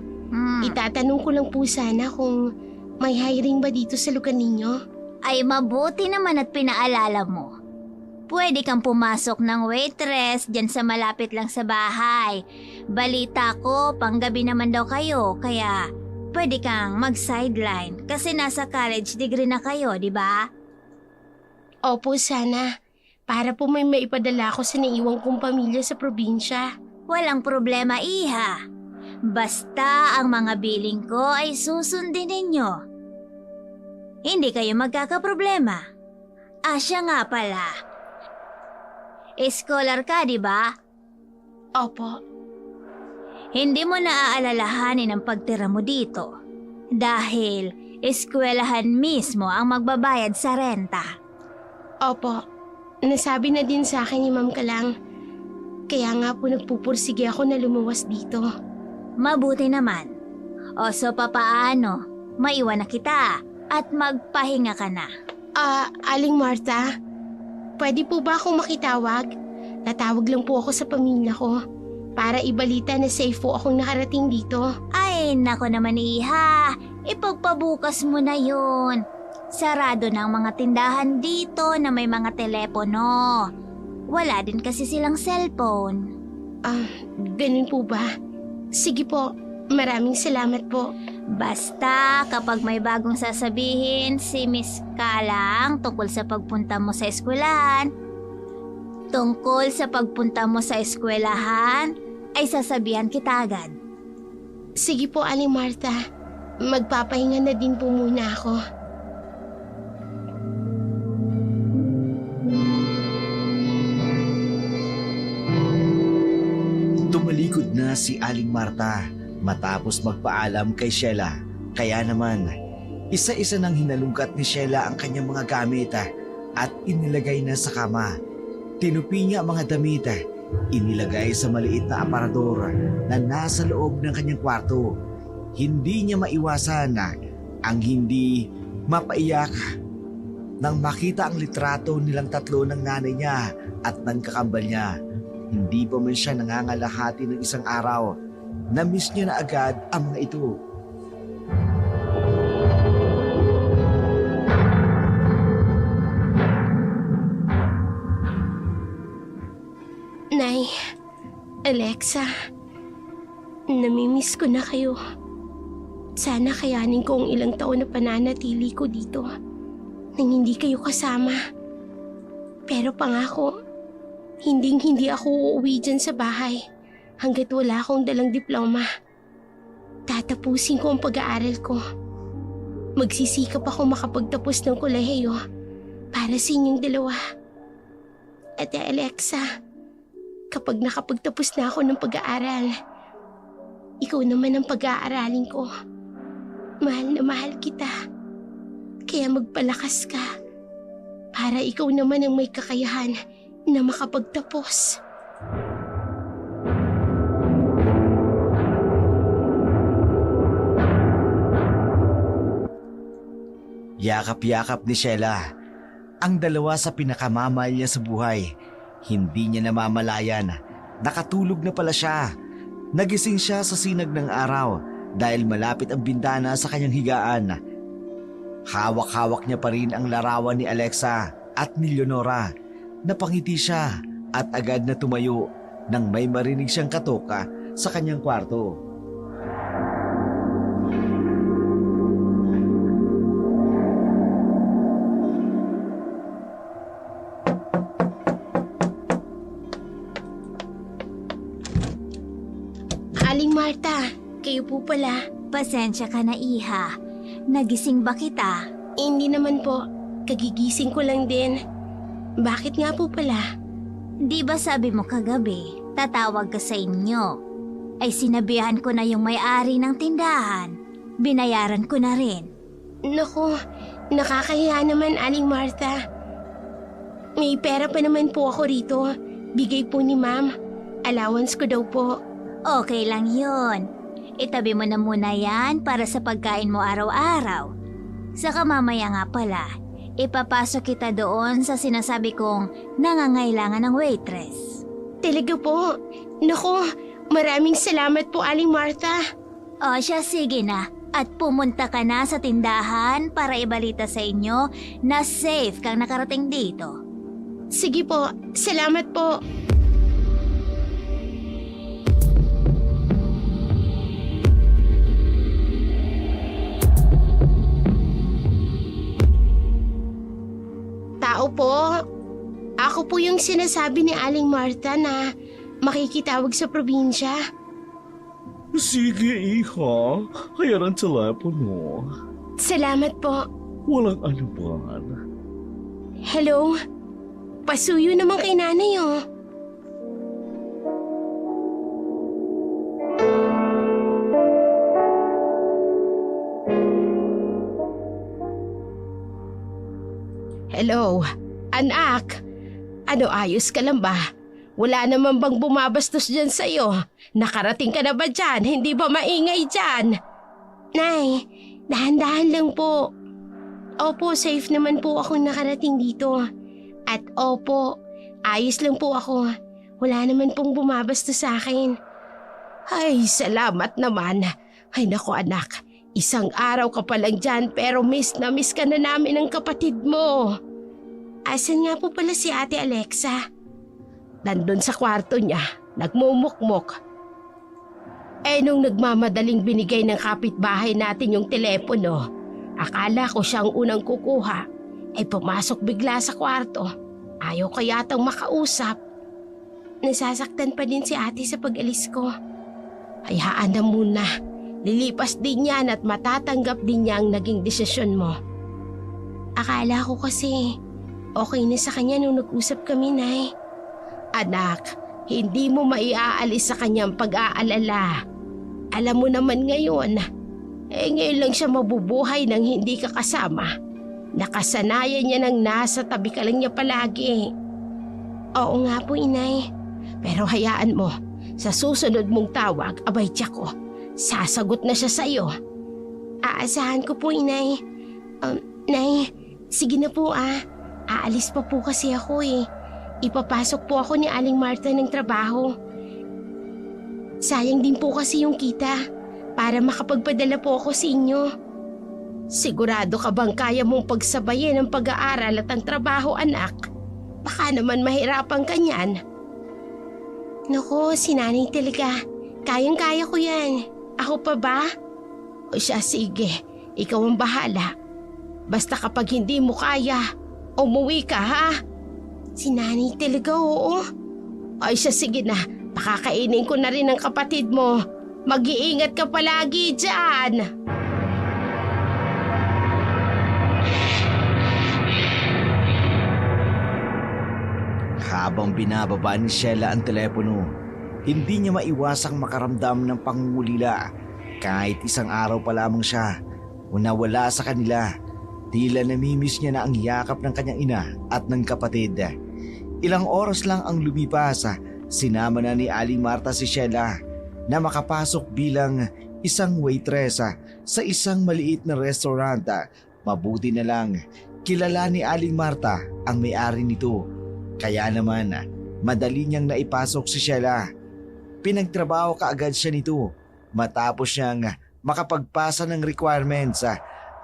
itatanong ko lang po sana kung may hiring ba dito sa lugar ninyo? Ay mabuti naman at pinaalala mo. Pwede kang pumasok ng waitress dyan sa malapit lang sa bahay. Balita ko, panggabi naman daw kayo, kaya pwede kang mag-sideline kasi nasa college degree na kayo, di ba? Opo, sana. Para po may maipadala ko sa naiwang kong pamilya sa probinsya. Walang problema, iha. Basta ang mga billing ko ay susundin ninyo. Hindi kayo magkakaproblema. Siya nga pala. Scholar ka, di ba? Opo. Hindi mo naaalalahanin ang pagtira mo dito. Dahil eskwelahan mismo ang magbabayad sa renta. Opo. Nasabi na din sa akin ni Ma'am Kalang. Kaya nga po nagpupursige ako na lumuwas dito. Mabuti naman. O so papaano? Maiwan na kita at magpahinga ka na. Aling Marta, pwede po ba akong makitawag? Natawag lang po ako sa pamilya ko para ibalita na safe po akong nakarating dito. Ay, nako naman iha. Ipagpabukas mo na yun. Sarado na ang mga tindahan dito na may mga telepono. Wala din kasi silang cellphone. Ganun po ba? Sige po, maraming salamat po. Basta kapag may bagong sasabihin si Miss Kalang tungkol sa pagpunta mo sa eskwelahan, ay sasabihan kita agad. Sige po, Aling Marta. Magpapahinga na din po muna ako. Tumalikod na si Aling Marta matapos magpaalam kay Sheila. Kaya naman, isa-isa nang hinalungkat ni Sheila ang kanyang mga gamit at inilagay na sa kama. Tinupi niya ang mga damit, inilagay sa maliit na aparador na nasa loob ng kanyang kwarto. Hindi niya maiwasan ang hindi mapaiyak nang makita ang litrato nilang tatlo ng nanay niya at ng kakambal niya. Hindi pa man siya nangangalahati ng isang araw, na-miss niya na agad ang mga ito. Nay, Alexa, namimiss ko na kayo. Sana kayanin ko ang ilang taon na pananatili ko dito nang hindi kayo kasama. Pero pangako, hindi ako uuwi dyan sa bahay hanggat wala akong dalang diploma. Tatapusin ko ang pag-aaral ko. Magsisikap ako makapagtapos ng kolehiyo para sa inyong dalawa. Ate Alexa, kapag nakapagtapos na ako ng pag-aaral, ikaw naman ang pag-aaralin ko. Mahal na mahal kita. Kaya magpalakas ka para ikaw naman ang may kakayahan na makapagtapos. Yakap-yakap ni Sheila ang dalawa sa pinakamamahal niya sa buhay. Hindi niya namamalayan, nakatulog na pala siya. Nagising siya sa sinag ng araw dahil malapit ang bintana sa kanyang higaan. Hawak-hawak niya pa rin ang larawan ni Alexa at ni Leonora. Napangiti siya at agad na tumayo nang may marinig siyang katoka sa kanyang kwarto. Aling Marta, kayo po pala. Pasensya ka na, Iha. Nagising ba kita? Hindi naman po, kagigising ko lang din. Bakit nga po pala? Di ba sabi mo kagabi, tatawag ka sa inyo? Ay sinabihan ko na yung may-ari ng tindahan. Binayaran ko na rin. Naku, nakakahiya naman, Aling Marta. May pera pa naman po ako rito. Bigay po ni Ma'am. Allowance ko daw po. Okay lang yun. Itabi mo na muna yan para sa pagkain mo araw-araw. Saka mamaya nga pala, ipapasok kita doon sa sinasabi kong nangangailangan ng waitress. Talaga po. Naku, maraming salamat po, Aling Marta. O siya, sige na. At pumunta ka na sa tindahan para ibalita sa inyo na safe kang nakarating dito. Sige po, salamat po. Tao po. Ako po yung sinasabi ni Aling Marta na makikitawag sa probinsya. Sige, Iha. Kaya ang telepono. Salamat po. Walang anuman. Hello? Pasuyo naman kay nanay oh. Hello, anak. Ano, ayos ka lang ba? Wala naman bang bumabastos dyan sa'yo? Nakarating ka na ba dyan? Hindi ba maingay dyan? Nay, dahan-dahan lang po. Opo, safe naman po ako nakarating dito. At opo, ayos lang po ako. Wala naman pong bumabastos sa akin. Ay, salamat naman. Ay naku anak, isang araw ka pa lang dyan pero miss na miss ka na namin ng kapatid mo. Asan nga po pala si Ate Alexa? Nandun sa kwarto niya, nagmumukmok. Eh nung nagmamadaling binigay ng kapitbahay natin yung telepono, akala ko siyang unang kukuha, ay pumasok bigla sa kwarto. Ayaw ko yatang makausap. Nasasaktan pa din si ate sa pag-alis ko. Hayaan na muna, lilipas din yan at matatanggap din niya ang naging desisyon mo. Akala ko kasi okay na sa kanya nung nag-usap kami, Nay. Anak, hindi mo maiaalis sa kanyang pag-aalala. Alam mo naman ngayon, ngayon lang siya mabubuhay nang hindi ka kasama. Nakasanayan niya nang nasa tabi ka lang niya palagi. Oo nga po, Inay. Pero hayaan mo, sa susunod mong tawag, abay tiyak ko, sasagot na siya sa'yo. Aasahan ko po, Inay. Nay, sige na po Aalis pa po kasi ako Ipapasok po ako ni Aling Marta ng trabaho. Sayang din po kasi yung kita para makapagpadala po ako sa inyo. Sigurado ka bang kaya mong pagsabayin ang pag-aaral at ang trabaho, anak? Baka naman mahirapan ka niyan. Naku, si nanay talaga. Kayang-kaya ko yan. Ako pa ba? O siya, sige. Ikaw ang bahala. Basta kapag hindi mo kaya, umuwi ka, ha? Si nanay talaga, oo. Ay siya, sige na. Pakakainin ko na rin ang kapatid mo. Mag-iingat ka palagi dyan. Habang binababa ni Sheila ang telepono, hindi niya maiwasang makaramdam ng pangungulila. Kahit isang araw pa lamang siya, nawala sa kanila. Tila namimiss niya na ang yakap ng kanyang ina at ng kapatid. Ilang oras lang ang lumipas, sinama na ni Aling Marta si Sheila na makapasok bilang isang waitress sa isang maliit na restaurant. Mabuti na lang, kilala ni Aling Marta ang may-ari nito. Kaya naman, madali niyang naipasok si Sheila. Pinagtrabaho kaagad siya nito matapos niyang makapagpasa ng requirements.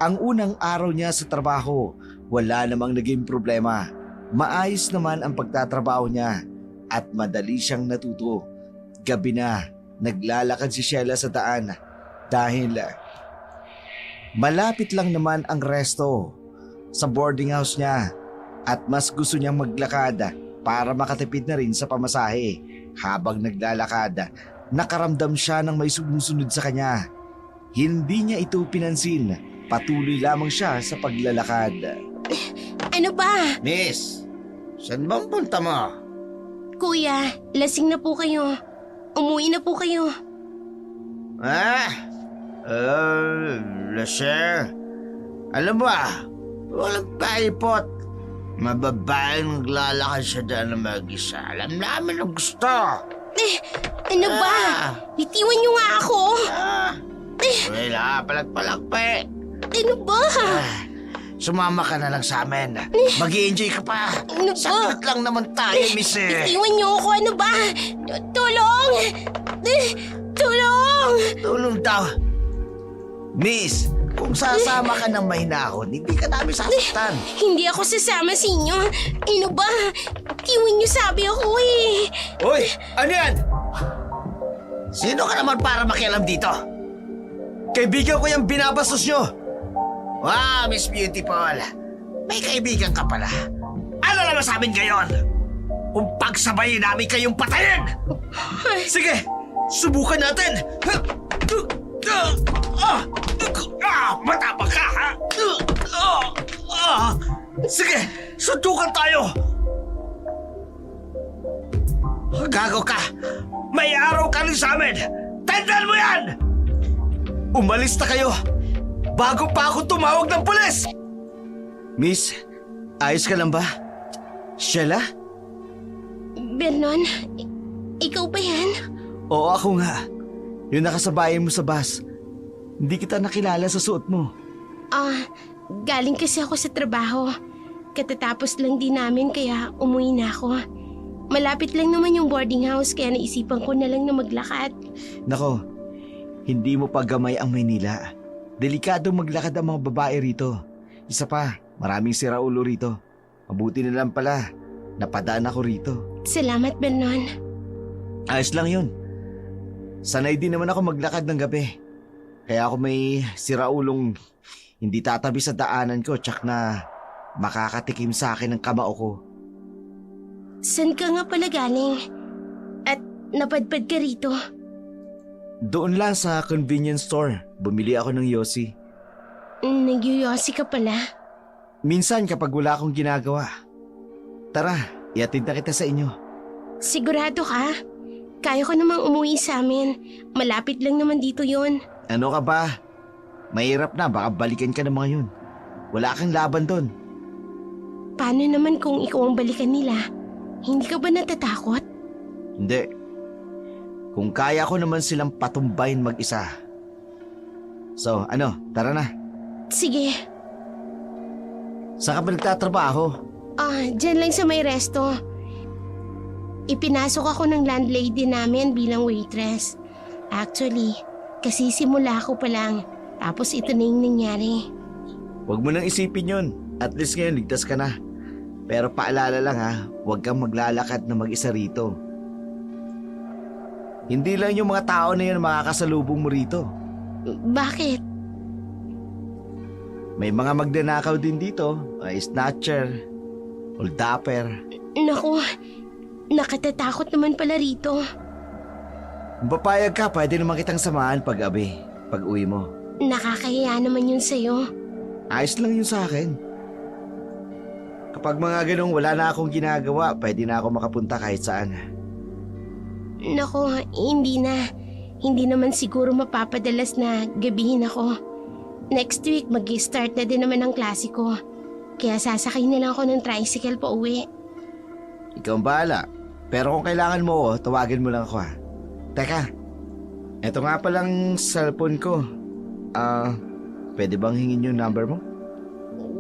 Ang unang araw niya sa trabaho, wala namang naging problema. Maayos naman ang pagtatrabaho niya at madali siyang natuto. Gabi na, naglalakad si Sheila sa daan dahil malapit lang naman ang resto sa boarding house niya at mas gusto niyang maglakad para makatipid na rin sa pamasahe. Habang naglalakad, nakaramdam siya ng may sumusunod sa kanya. Hindi niya ito pinansin. Patuloy lamang siya sa paglalakad. Ano ba? Miss, saan bang punta mo? Kuya, lasing na po kayo. Umuwi na po kayo. Lasher. Alam mo walang paipot. Mababaeng naglalakad siya daan na mag-isa. Alam namin ang gusto. Ano ba? Bitiwan niyo nga ako. Wala, palagpalagpe. Ano ba? Sumama ka na lang sa amin. Mag-i-enjoy ka pa. Ano ba? Saglit lang naman tayo, miss eh. Bitiwan niyo ako. Ano ba? Tulong! Tulong! Tulong daw. Miss, kung sasama ka ng mahinahon, hindi ka namin sasaktan. Hindi ako sasama sa inyo. Ano ba? Bitiwan niyo sabi ako eh. Hoy, ano yan? Sino ka naman para makialam dito? Kaibigan ko yung binabastos nyo! Wow, Miss Beautiful. May kaibigan ka pala. Ano naman sa amin ngayon? Kung pagsabayin namin kayong patayin! Sige, subukan natin! Matapang ka, ha? Sige, suntukan tayo! Gago ka! May araw ka rin sa amin! Tandaan mo yan! Umalis na kayo! Bago pa ako tumawag ng pulis! Miss, ayos ka lang ba? Sheila? Vernon, ikaw ba yan? Oo, ako nga. Yung nakasabayan mo sa bus. Hindi kita nakilala sa suot mo. Galing kasi ako sa trabaho. Katatapos lang din namin kaya umuwi na ako. Malapit lang naman yung boarding house kaya naisipan ko na lang na maglakad. Nako, hindi mo pa gamay ang Maynila. Delikado maglakad ang mga babae rito. Isa pa, maraming siraulo rito. Mabuti na lang pala, napadaan ako rito. Salamat, Vernon. Ayos lang yun. Sanay din naman ako maglakad ng gabi. Kaya ako may siraulong hindi tatabi sa daanan ko tsak na makakatikim sa akin ng kamao ko. San ka nga pala galing? At napadpad ka rito? Doon lang sa convenience store, bumili ako ng yosi. Nagyuyosi ka pala? Minsan kapag wala akong ginagawa. Tara, iatid na kita sa inyo. Sigurado ka? Kaya ko namang umuwi sa amin. Malapit lang naman dito yon. Ano ka ba? Mahirap na, baka balikan ka ng mga yun. Wala kang laban doon. Paano naman kung ikaw ang balikan nila? Hindi ka ba natatakot? Hindi. Kung kaya ko naman silang patumbayin mag-isa. So, ano, tara na. Sige. Saan ka ba nagtatrabaho? Dyan lang sa may resto. Ipinasok ako ng landlady namin bilang waitress. Actually, kasi simula ko pa lang. Tapos ito na yung nangyari. Huwag mo nang isipin yun. At least ngayon ligtas ka na. Pero paalala lang huwag kang maglalakad na mag-isa rito. Hindi lang yung mga tao na yun makakasalubong mo rito. Bakit? May mga magnanakaw din dito. Snatcher, holdapper. Naku, nakatatakot naman pala rito. Kung papayag ka, pwede naman kitang samahan pag-abi, pag-uwi mo. Nakakahiya naman yun sa'yo. Ayos lang yun sa akin. Kapag mga ganong wala na akong ginagawa, pwede na ako makapunta kahit saan. Naku, hindi na. Hindi naman siguro mapapadalas na gabihin ako. Next week, mag-start na din naman ang klase ko. Kaya sasakay na lang ako ng tricycle pa uwi. Ikaw ang bahala. Pero kung kailangan mo ako, tawagin mo lang ako Teka, eto nga palang cellphone ko. Pwede bang hingin yung number mo?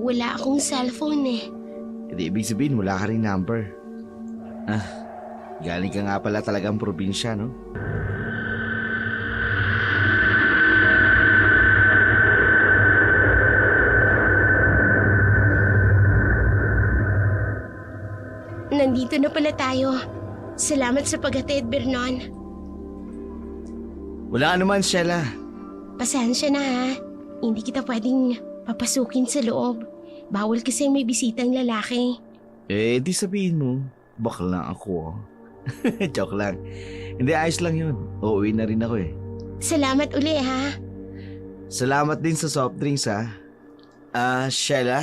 Wala akong cellphone eh. Hindi ibig sabihin wala ka ring number. Galing ka nga pala talagang probinsya, no? Nandito na pala tayo. Salamat sa paghatid, Vernon. Wala naman, Sheila. Pasensya na ha. Hindi kita pwedeng papasukin sa loob. Bawal kasi may bisitang lalaki. Di sabihin mo, bakla ako. Joke lang. Hindi, ayos lang yun. Uuwi na rin ako eh. Salamat uli ha. Salamat din sa soft drinks ha. Sheila?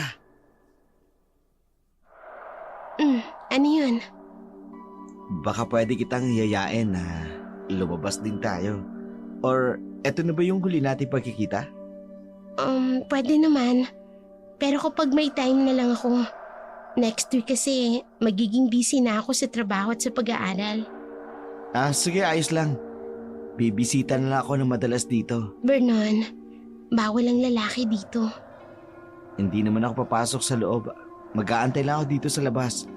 Ano yun? Baka pwede kitang yayain na lumabas din tayo. Or eto na ba yung huli natin pagkikita? Pwede naman. Pero kapag may time na lang ako. Next week kasi magiging busy na ako sa trabaho at sa pag-aaral. Sige, ayos lang. Bibisita na lang ako ng madalas dito. Vernon, bawal ang lalaki dito. Hindi naman ako papasok sa loob. Mag-aantay lang ako dito sa labas.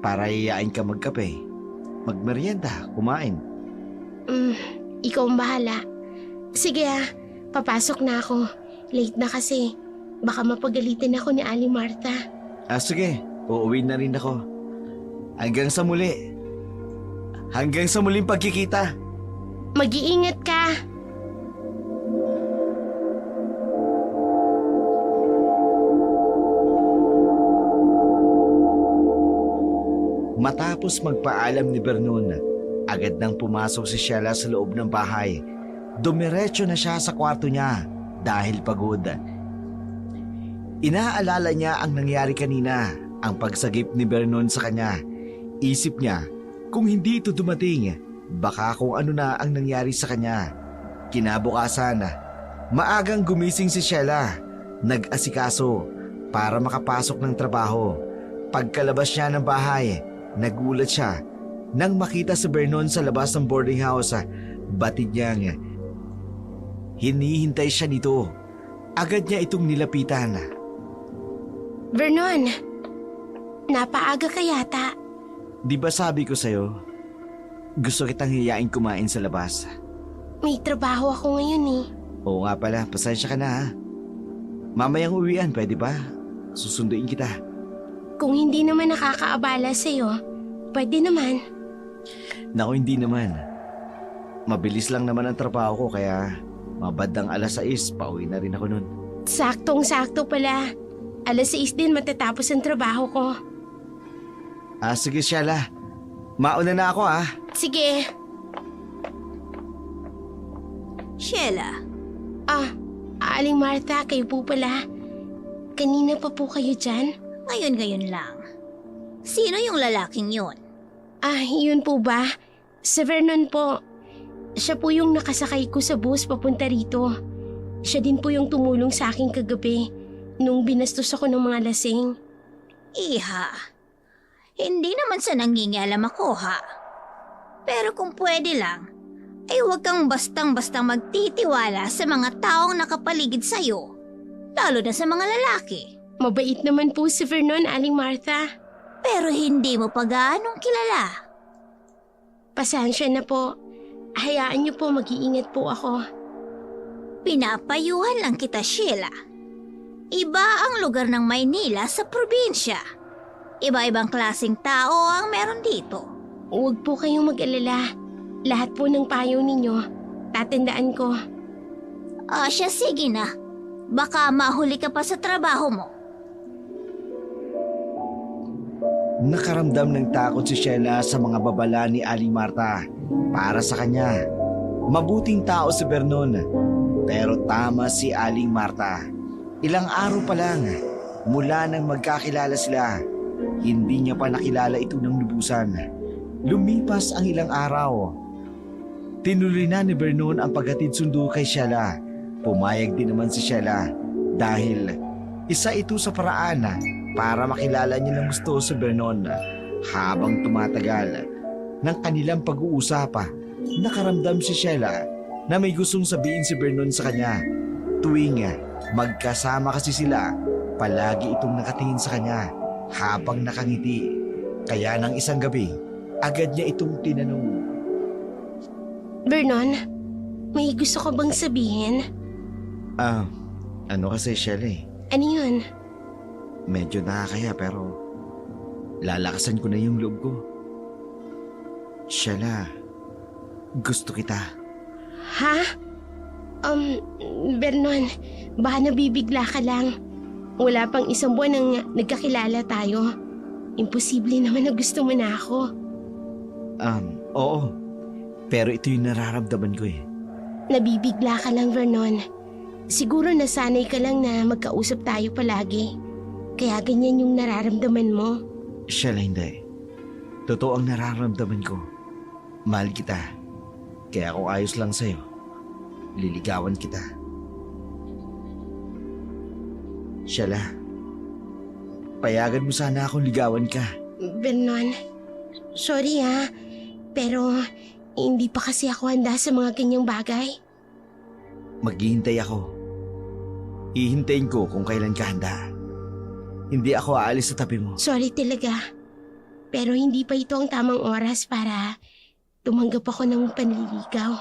Para yayain ka magkape. Magmerienda, kumain. Ikaw ang bahala. Sige papasok na ako. Late na kasi. Baka mapagalitan ako ni Ali Marta. Sige, uuwi na rin ako. Hanggang sa muli. Hanggang sa muling pagkikita. Mag-iingat ka. Matapos magpaalam ni Vernon, agad nang pumasok si Sheila sa loob ng bahay. Dumiretso na siya sa kwarto niya dahil pagod. Inaalala niya ang nangyari kanina, ang pagsagip ni Vernon sa kanya. Isip niya, kung hindi ito dumating, baka kung ano na ang nangyari sa kanya. Kinabukasan, maagang gumising si Sheila, nag-asikaso para makapasok ng trabaho. Pagkalabas niya ng bahay, nagulat siya nang makita si Vernon sa labas ng boarding house. Batid niyang hinihintay siya nito. Agad niya itong nilapitan. Vernon, napaaga ka yata. Di ba sabi ko sa'yo, gusto kitang hiyain kumain sa labas? May trabaho ako ngayon eh. Oo nga pala, pasensya ka na ha. Mamayang uwian, pwede ba? Susunduin kita. Kung hindi naman nakakaabala sa'yo, pwede naman. Naku, hindi naman. Mabilis lang naman ang trabaho ko kaya mabandang 6:00, pauwi na rin ako nun. Saktong-sakto pala. 6:00 din matatapos ang trabaho ko. Sige Sheila, mauna na ako ha. Sige. Sheila, Aling Martha, kayo po pala. Kanina pa po kayo dyan? ngayon lang. Sino yung lalaking yun? Yun po ba? Si Vernon po. Siya po yung nakasakay ko sa bus papunta rito. Siya din po yung tumulong sa akin kagabi nung binastos ako ng mga lasing. Iha, hindi naman sa nangingialam ako ha. Pero kung pwede lang, ay huwag kang bastang-bastang magtitiwala sa mga taong nakapaligid sa'yo. Lalo na sa mga lalaki. Mabait naman po si Vernon, Aling Martha. Pero hindi mo pa gaanong kilala. Pasensya na po. Hayaan niyo po, mag-iingat po ako. Pinapayuhan lang kita, Sheila. Iba ang lugar ng Maynila sa probinsya. Iba-ibang klaseng tao ang meron dito. Huwag po kayong mag-alala. Lahat po ng payo ninyo, tatandaan ko. Siya, sige na. Baka mahuli ka pa sa trabaho mo. Nakaramdam ng takot si Sheila sa mga babala ni Aling Marta para sa kanya. Mabuting tao si Vernon, pero tama si Aling Marta. Ilang araw pa lang mula nang magkakilala sila, hindi niya pa nakilala ito ng lubusan. Lumipas ang ilang araw. Tinuloy na ni Vernon ang paghatid sundo kay Sheila. Pumayag din naman si Sheila dahil isa ito sa paraan para makilala niya ng gusto si Vernon. Habang tumatagal ng kanilang pag-uusap, nakaramdam si Sheila na may gustong sabihin si Vernon sa kanya. Tuwing magkasama kasi sila, palagi itong nakatingin sa kanya habang nakangiti. Kaya ng isang gabi, agad niya itong tinanong. Vernon, may gusto ka bang sabihin? Ano kasi Sheila Ano yun? Medyo nakakaya pero lalakasan ko na yung loob ko. Sheila, gusto kita. Ha? Vernon, baka nabibigla ka lang. Wala pang 1 buwan nang nagkakilala tayo. Imposible naman na gusto mo na ako. Oo. Pero ito yung nararamdaman ko eh. Nabibigla ka lang, Vernon. Siguro nasanay ka lang na magkausap tayo palagi. Kaya ganyan yung nararamdaman mo. Sheila, hindi. Totoo ang nararamdaman ko. Mahal kita. Kaya kung ayos lang sa'yo, liligawan kita. Sheila, payagan mo sana akong ligawan ka. Vernon, sorry ha. Pero hindi pa kasi ako handa sa mga ganyang bagay. Maghihintay ako. Hihintayin ko kung kailan ka handa. Hindi ako aalis sa tabi mo. Sorry talaga. Pero hindi pa ito ang tamang oras para tumanggap ako ng panliligaw.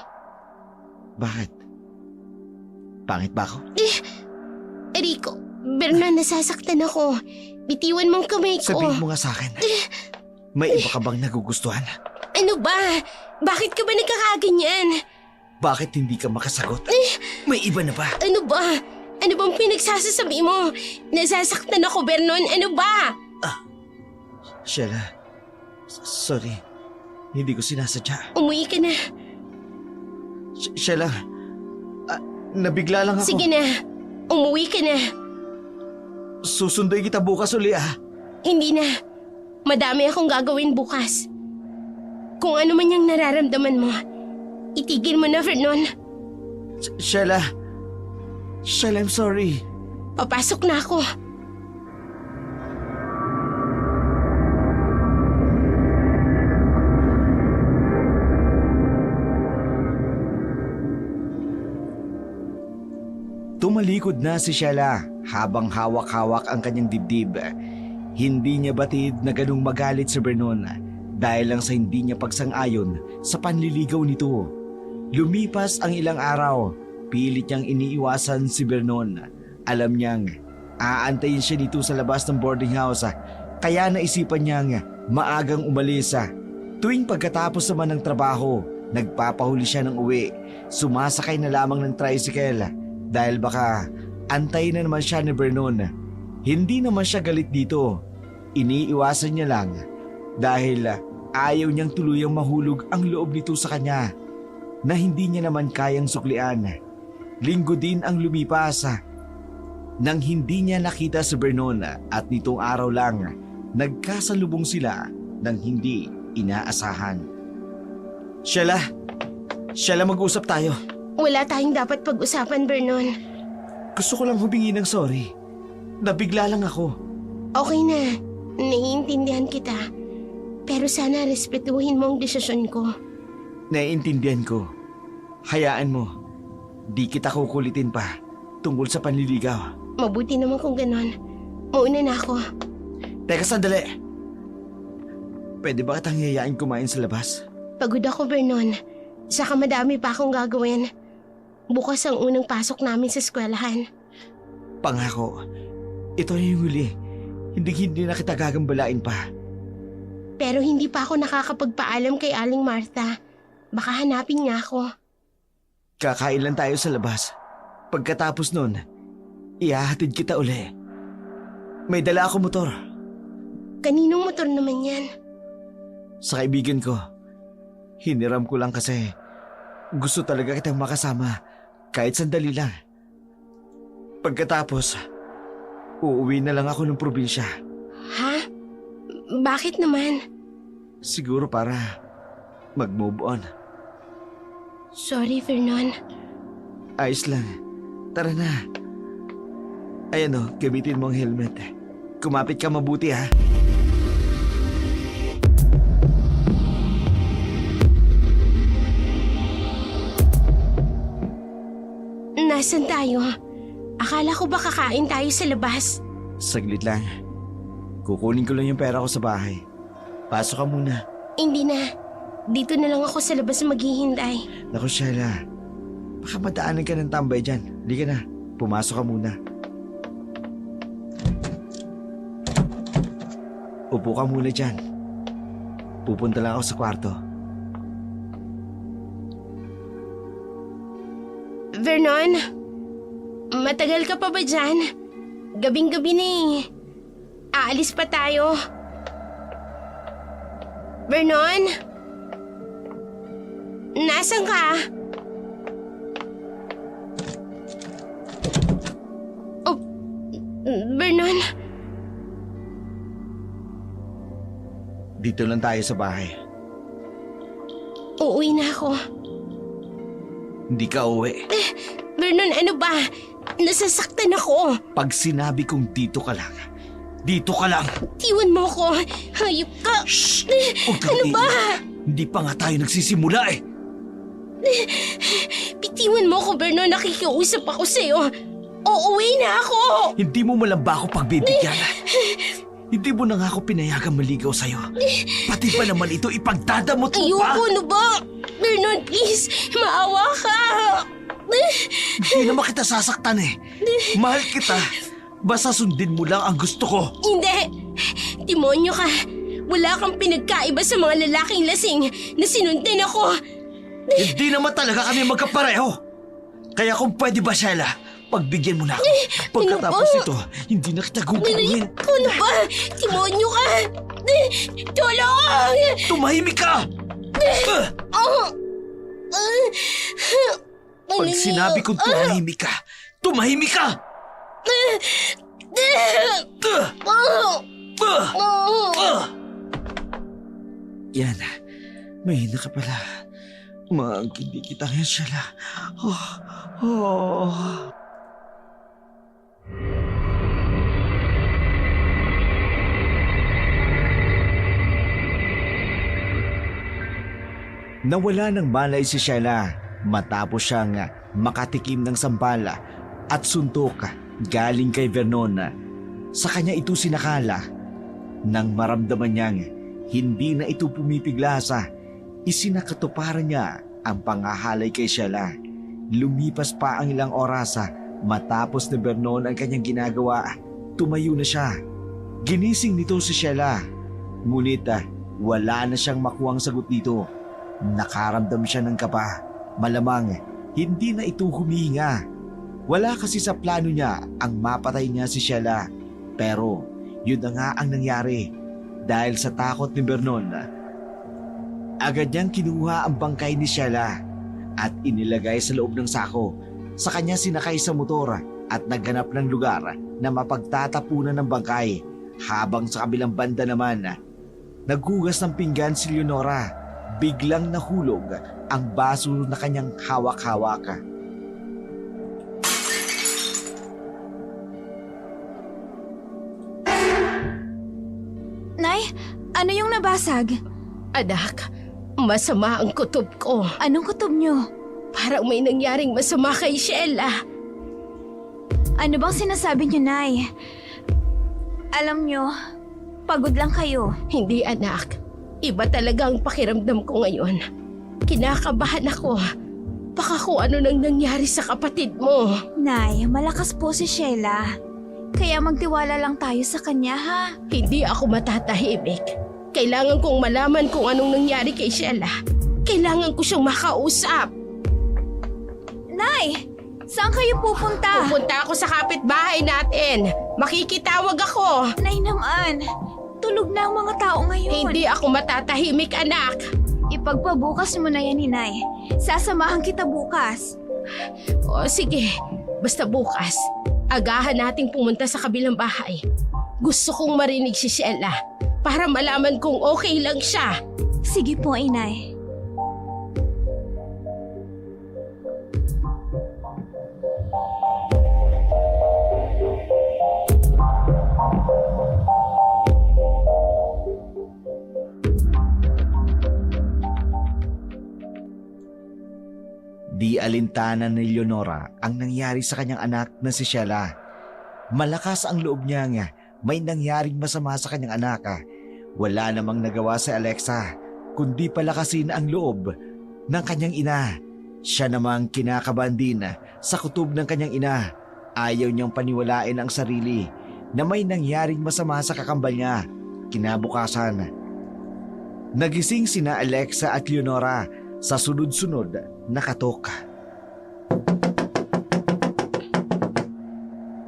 Bakit? Pangit ba ako? Rico, Vernon, nasasaktan ako. Bitiwan mong kamay ko. Sabihin mo nga sa akin. May iba ka bang nagugustuhan? Ano ba? Bakit ka ba nagkakaganyan? Bakit hindi ka makasagot? May iba na ba? Ano ba? Ano bang pinagsasasabi mo? Nasasaktan ako, Vernon. Ano ba? Sheila, sorry. Hindi ko sinasadya. Umuwi ka na. Sheila, nabigla lang ako. Sige na. Umuwi ka na. Susunduin kita bukas uli Hindi na. Madami akong gagawin bukas. Kung ano man yung nararamdaman mo, itigil mo na, Vernon. Sheila, I'm sorry. Papasok na ako. Tumalikod na si Sheila habang hawak-hawak ang kanyang dibdib. Hindi niya batid na ganung magalit si Vernon dahil lang sa hindi niya pagsang-ayon sa panliligaw nito. Lumipas ang ilang araw, pilit niyang iniiwasan si Vernon. Alam niyang aantayin siya dito sa labas ng boarding house, kaya naisipan niyang maagang umalis. Tuwing pagkatapos naman ng trabaho, nagpapahuli siya ng uwi. Sumasakay na lamang ng tricycle dahil baka antayin na naman siya ni Vernon. Hindi naman siya galit dito. Iniiwasan niya lang dahil ayaw niyang tuluyang mahulog ang loob nito sa kanya na hindi niya naman kayang suklian. Linggo din ang lumipas nang hindi niya nakita si Vernon at nitong araw lang nagkasalubong sila ng hindi inaasahan. Sheila, mag-usap tayo. Wala tayong dapat pag-usapan, Vernon. Gusto ko lang humingi ng sorry. Nabigla lang ako. Okay na. Naiintindihan kita. Pero sana respetuhin mo ang desisyon ko. Naiintindihan ko. Hayaan mo. Di kita kukulitin pa tungkol sa panliligaw. Mabuti naman kung ganon. Mauna na ako. Teka sandali. Pwede ba kitang hiyayain kumain sa labas? Pagod ako, Vernon. Saka madami pa akong gagawin. Bukas ang unang pasok namin sa eskwelahan. Pangako. Ito na yung huli. Hindi na kita gagambalain pa. Pero hindi pa ako nakakapagpaalam kay Aling Martha. Baka hanapin niya ako. Kakain lang tayo sa labas. Pagkatapos nun, ihahatid kita uli. May dala ako motor. Kaninong motor naman yan? Sa kaibigan ko. Hiniram ko lang kasi gusto talaga kitang makasama kahit sandali lang. Pagkatapos, uuwi na lang ako ng probinsya. Ha? Bakit naman? Siguro para mag-move on. Sorry, Vernon. Ayos lang. Tara na. Ayan o, gamitin mo ang helmet. Kumapit ka mabuti ha. Nasaan tayo? Akala ko ba kakain tayo sa labas? Saglit lang. Kukunin ko lang yung pera ko sa bahay. Pasok ka muna. Hindi na. Dito na lang ako sa labas maghihintay. Naku, Sheila. Baka madaanan ka ng tambay dyan. Hindi ka na. Pumasok ka muna. Upo ka muna dyan. Pupunta lang ako sa kwarto. Vernon, matagal ka pa ba dyan? Gabing-gabi na eh. Aalis pa tayo. Vernon? Nasaan ka? Oh, Vernon? Dito lang tayo sa bahay. Uuwi na ako. Hindi ka uwi. Vernon, ano ba? Nasasaktan ako. Pag sinabi kong dito ka lang, dito ka lang. Tiwan mo ako. Hayop ka. Shh! Huwag kang Ano ba? iiyak. Hindi pa nga tayo nagsisimula eh. Bitiwan mo ako, Vernon. Nakikiusap ako sa'yo. Uuwi na ako. Hindi mo malang ba ako pagbibigyan? Hindi mo na nga ako pinayagang maligaw sa'yo. Pati ba naman ito ipagdadamot mo pa? Ayoko, ano ba? Vernon, please. Maawa ka. Hindi naman kita sasaktan eh. Mahal kita. Basta sundin mo lang ang gusto ko. Hindi. Demonyo ka. Wala kang pinagkaiba sa mga lalaking lasing na sinundan ako. Hindi naman talaga kami magkapareho. Kaya kung pwede ba, Sheila, pagbigyan mo na ako. Pagkatapos Ano ba? ito, hindi na kita gugawin. Ano ba? Demonyo ka. Tulong! Tumahimik ka! Pag sinabi kong tumahimik ka, tumahimik ka! Yan, mahina ka pala. Maangkindi kita ngayon, Sheila. Nawala ng malay si Sheila matapos siyang makatikim ng sampala at suntok galing kay Vernon. Sa kanya ito sinakala. Nang maramdaman niyang hindi na ito pumipiglasa, isinakatuparan niya ang pangahalay kay Sheila. Lumipas pa ang ilang oras matapos na Vernon ang kanyang ginagawa. Tumayo na siya. Ginising nito si Sheila. Ngunit wala na siyang makuhang sagot dito. Nakaramdam siya ng kaba. Malamang hindi na ito humihinga. Wala kasi sa plano niya ang mapatay niya si Sheila. Pero yun na nga ang nangyari. Dahil sa takot ni Vernon, agad niyang kinuha ang bangkay ni Sheila at inilagay sa loob ng sako. Sa kanya sinakay sa motor at naghanap ng lugar na mapagtatapunan ng bangkay. Habang sa kabilang banda naman, naghugas ng pinggan si Leonora. Biglang nahulog ang baso na kanyang hawak-hawak. Nay, ano yung nabasag? Anak, masama ang kutob ko. Anong kutob nyo? Parang may nangyaring masama kay Sheila. Ano bang sinasabi nyo, Nay? Alam nyo, pagod lang kayo. Hindi, anak. Iba talaga ang pakiramdam ko ngayon. Kinakabahan ako. Baka kung ano nang nangyari sa kapatid mo. Nay, malakas po si Sheila. Kaya magtiwala lang tayo sa kanya, ha? Hindi ako matatahimik. Kailangan kong malaman kung anong nangyari kay Sheila. Kailangan ko siyang makausap. Nay, saan kayo pupunta? Pupunta ako sa kapitbahay natin. Makikitawag ako. Nay naman, tulog na ang mga tao ngayon. Hindi ako matatahimik, anak. Ipagpabukas mo na yan ni Nay. Sasamahan kita bukas. O sige, basta bukas. Agahan nating pumunta sa kabilang bahay. Gusto kong marinig si Sheila para malaman kung okay lang siya. Sige po, Inay. Di alintanan ni Leonora ang nangyari sa kanyang anak na si Sheila. Malakas ang loob niya nga may nangyaring masama sa kanyang anak. Wala namang nagawa si Alexa, kundi palakasin ang loob ng kanyang ina. Siya namang kinakabahan din sa kutob ng kanyang ina. Ayaw niyang paniwalain ang sarili na may nangyaring masama sa kakambal niya. Kinabukasan, nagising sina Alexa at Leonora sa sunod-sunod na katok.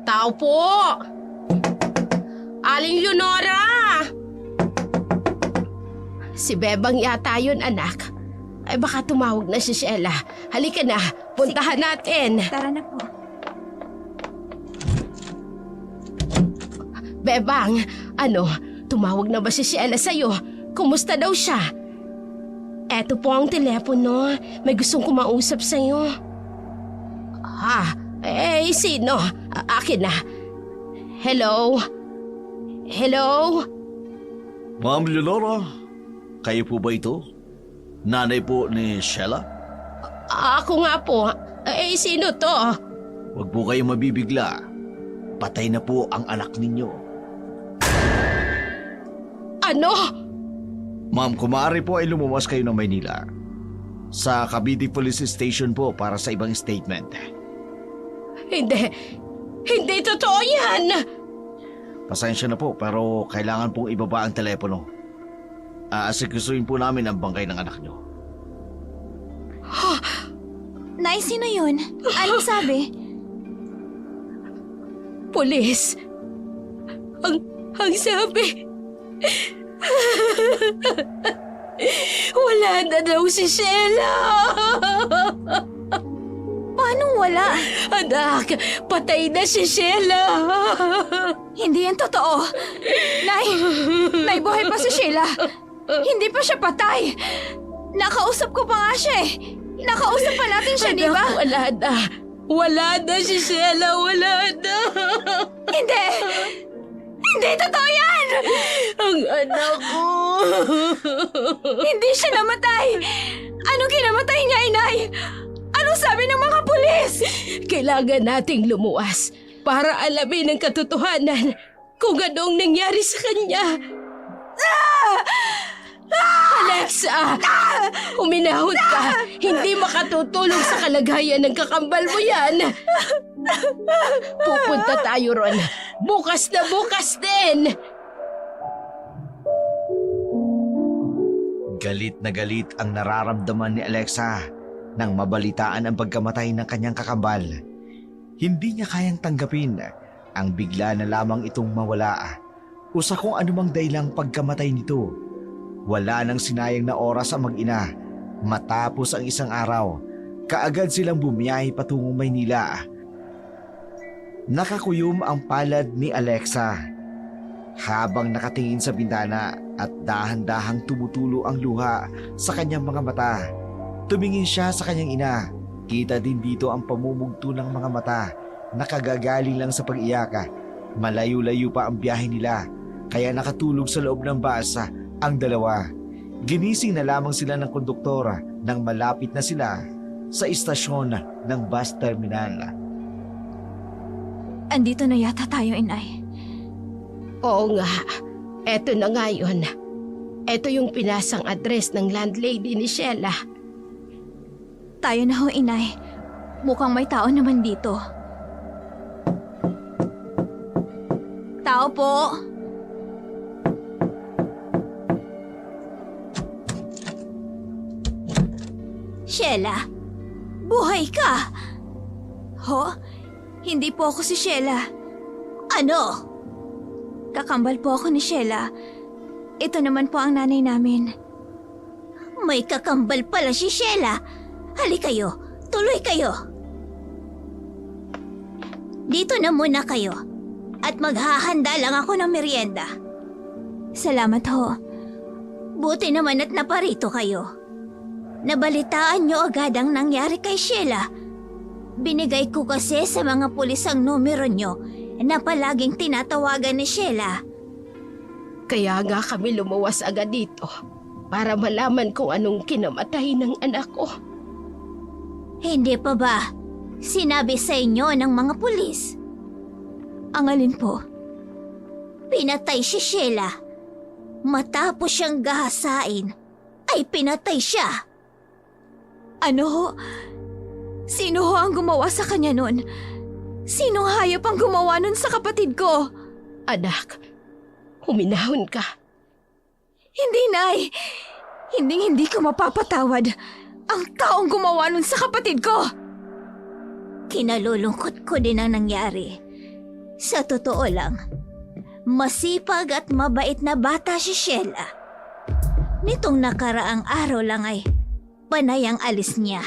Tao po! Aling Leonora! Si Bebang yata yun, anak. Ay baka tumawag na si Sheila. Halika na, puntahan natin. Tara na po. Bebang, tumawag na ba si Sheila sa'yo? Kumusta daw siya? Eto po ang telepono. May gustong kumausap sa'yo. Sino? Akin na. Hello? Hello? Ma'am Leonora, kayo po ba ito? Nanay po ni Sheila? Ako nga po. Sino to? Huwag po kayong mabibigla. Patay na po ang anak ninyo. Ano? Ma'am, kung maaari po ay lumuwas kayo ng Maynila. Sa Cavite Police Station po para sa ibang statement. Hindi totoo yan! Pasensya na po pero kailangan pong ibaba ang telepono. Aasikasuin po namin ang bangkay ng anak nyo. Nay, sino yun? Anong sabi? Pulis. Ang sabi. Wala na daw si Sheila. Paano wala? Anak, patay na si Sheila. Hindi yan totoo. Nay, buhay pa si Sheila. Hindi pa siya patay. Nakausap ko pa nga siya eh. Nakausap pa natin siya, di ba? Anak, wala na. Wala na si Sheila, wala na. Hindi! Hindi totoo yan! Ang anak ko. Hindi siya namatay! Anong kinamatay niya, inay? Anong sabi ng mga pulis? Kailangan nating lumuwas para alamin ang katotohanan kung anong nangyari sa kanya. Alexa! Huminahon ka! Hindi makatutulong sa kalagayan ng kakambal mo yan! Pupunta tayo ron. Bukas na bukas din! Galit na galit ang nararamdaman ni Alexa nang mabalitaan ang pagkamatay ng kanyang kakambal. Hindi niya kayang tanggapin ang bigla na lamang itong mawala o sa kung anumang dahilang pagkamatay nito. Wala nang sinayang na oras ang mag-ina. Matapos ang isang araw, kaagad silang bumiyahe patungong Maynila. Nakakuyom ang palad ni Alexa habang nakatingin sa bintana at dahan-dahang tumutulo ang luha sa kanyang mga mata. Tumingin siya sa kanyang ina. Kita din dito ang pamumugto ng mga mata na kagagaling lang sa pag-iyak. Malayo-layo pa ang biyahe nila kaya nakatulog sa loob ng bus ang dalawa. Ginising na lamang sila ng konduktor nang malapit na sila sa istasyon ng bus terminal. Andito na yata tayo, inay. Oo nga. Eto na nga yun. Eto yung pinasang address ng landlady ni Sheila. Tayo na ho, inay. Mukhang may tao naman dito. Tao po. Sheila, buhay ka! Ho? Hindi po ako si Sheila. Ano? Kakambal po ako ni Sheila. Ito naman po ang nanay namin. May kakambal pala si Sheila. Halika kayo, tuloy kayo. Dito na muna kayo at maghahanda lang ako ng merienda. Salamat ho. Buti naman at naparito kayo. Nabalitaan niyo agad ang nangyari kay Sheila. Binigay ko kasi sa mga pulis ang numero niyo na palaging tinatawagan ni Sheila. Kaya nga kami lumuwas agad dito para malaman kung anong kinamatay ng anak ko. Hindi pa ba sinabi sa inyo ng mga pulis? Ang alin po? Pinatay si Sheila. Matapos siyang gahasain, ay pinatay siya. Ano ho? Sino ho ang gumawa sa kanya nun? Sinong hayop ang gumawa nun sa kapatid ko? Anak, huminahon ka. Hindi, Nay. Hindi ko mapapatawad ang taong gumawa nun sa kapatid ko. Kinalulungkot ko din ang nangyari. Sa totoo lang, masipag at mabait na bata si Sheila. Nitong nakaraang araw lang ay panay ang alis niya.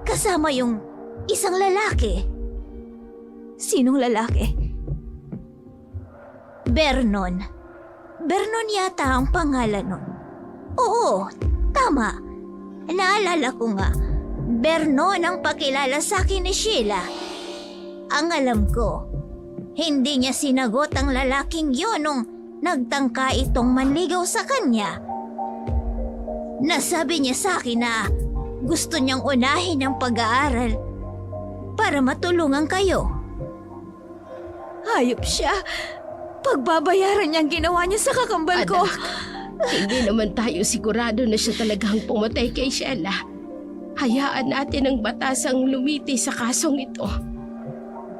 Kasama yung isang lalaki. Sinong lalaki? Vernon. Vernon yata ang pangalan nun. Oo, tama. Naalala ko nga. Vernon ang pakilala sa akin ni Sheila. Ang alam ko, hindi niya sinagot ang lalaking yun nung nagtangka itong manligaw sa kanya. Nasabi niya sa akin na gusto niyang unahin ang pag-aaral para matulungan kayo. Hayop siya. Pagbabayaran niya ang ginawa niya sa kakambal ko. Anak, hindi naman tayo sigurado na siya talagang pumatay kay Sheila. Hayaan natin ang batasang lumiti sa kasong ito.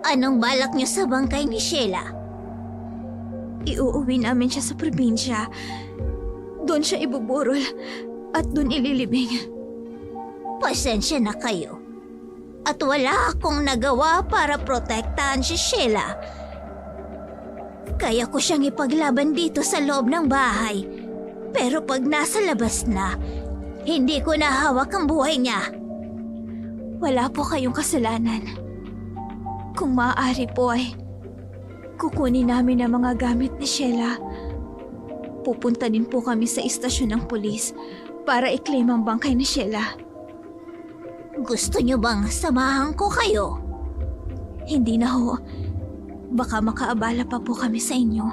Anong balak niyo sa bangkay ni Sheila? Iuuwi namin siya sa probinsya. Doon siya ibuburol at doon ililibing. Pasensya na kayo. At wala akong nagawa para protektahan si Sheila. Kaya ko siyang ipaglaban dito sa loob ng bahay. Pero pag nasa labas na, hindi ko nahawak ang buhay niya. Wala po kayong kasalanan. Kung maaari po ay kukunin namin ang mga gamit ni Sheila. Pupunta din po kami sa istasyon ng pulis para i-claim ang bangkay ni Sheila. Gusto niyo bang samahan ko kayo? Hindi na ho. Baka makaabala pa po kami sa inyo.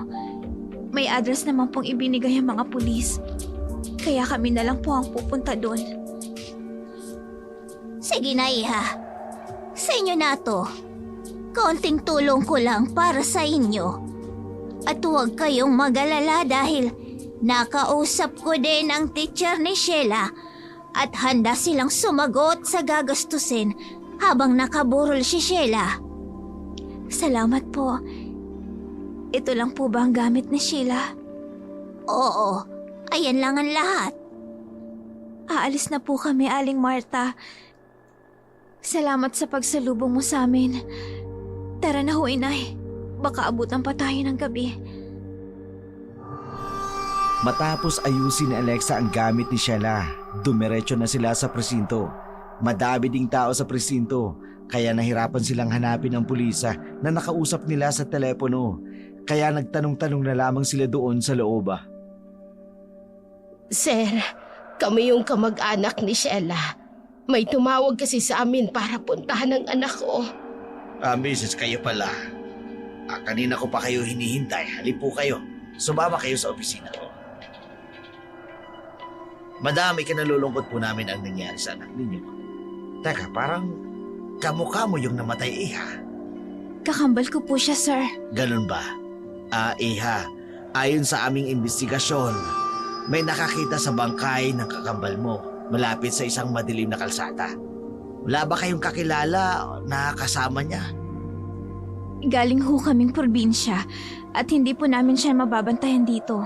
May address naman pong ibinigay ang mga pulis. Kaya kami na lang po ang pupunta doon. Sige na, Iha. Sa inyo na to. Kaunting tulong ko lang para sa inyo. At huwag kayong mag-alala dahil nakausap ko din ang teacher ni Sheila at handa silang sumagot sa gagastusin habang nakaburol si Sheila. Salamat po. Ito lang po ba ang gamit ni Sheila? Oo, ayan lang ang lahat. Aalis na po kami, Aling Marta. Salamat sa pagsalubong mo sa amin. Tara na ho, Inay. Baka abutan pa tayo ng gabi. Matapos ayusin ni Alexa ang gamit ni Sheila, dumiretso na sila sa presinto. Madami ding tao sa presinto, kaya nahirapan silang hanapin ang pulisa na nakausap nila sa telepono. Kaya nagtanong-tanong na lamang sila doon sa loob. Sir, kami yung kamag-anak ni Sheila. May tumawag kasi sa amin para puntahan ang anak ko. Mrs. kayo pala. Kanina ko pa kayo hinihintay. Halip po kayo. Sumama kayo sa opisina ko. Madami kinalulungkot po namin ang nangyari sa anak ninyo. Teka, parang kamukha mo yung namatay, Iha. Kakambal ko po siya, sir. Ganun ba? Iha, ayon sa aming investigasyon, may nakakita sa bangkay ng kakambal mo malapit sa isang madilim na kalsada. Wala ba kayong kakilala na kasama niya? Galing ho kaming probinsya at hindi po namin siya mababantayan dito.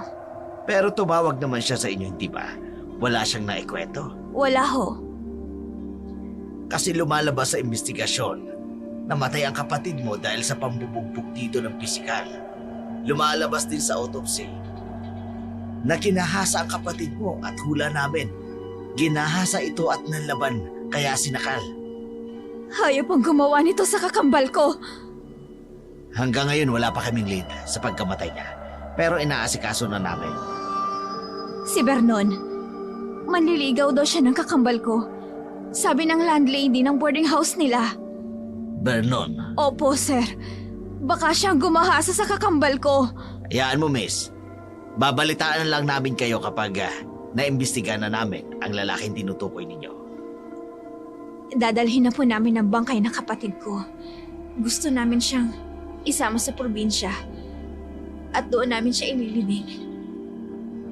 Pero tumawag naman siya sa inyo, hindi ba? Wala siyang naikwento? Wala ho. Kasi lumalabas sa investigasyon, namatay ang kapatid mo dahil sa pambubugbog dito ng pisikal. Lumalabas din sa autopsy na kinahasa ang kapatid mo at hula namin. Ginahasa ito at nanlaban kaya sinakal. Hayop ang gumawa nito sa kakambal ko. Hanggang ngayon wala pa kaming lead sa pagkamatay niya. Pero inaasikaso na namin. Si Vernon, manliligaw daw siya ng kakambal ko. Sabi ng landlady ng boarding house nila. Vernon. Opo, sir. Baka siyang gumahasa sa kakambal ko. Hayaan mo, miss. Babalitaan na lang namin kayo kapag naimbestiga na namin ang lalaking tinutukoy ninyo. Dadalhin na po namin ang bangkay ng kapatid ko. Gusto namin siyang isama sa probinsya. At doon namin siya ililibing.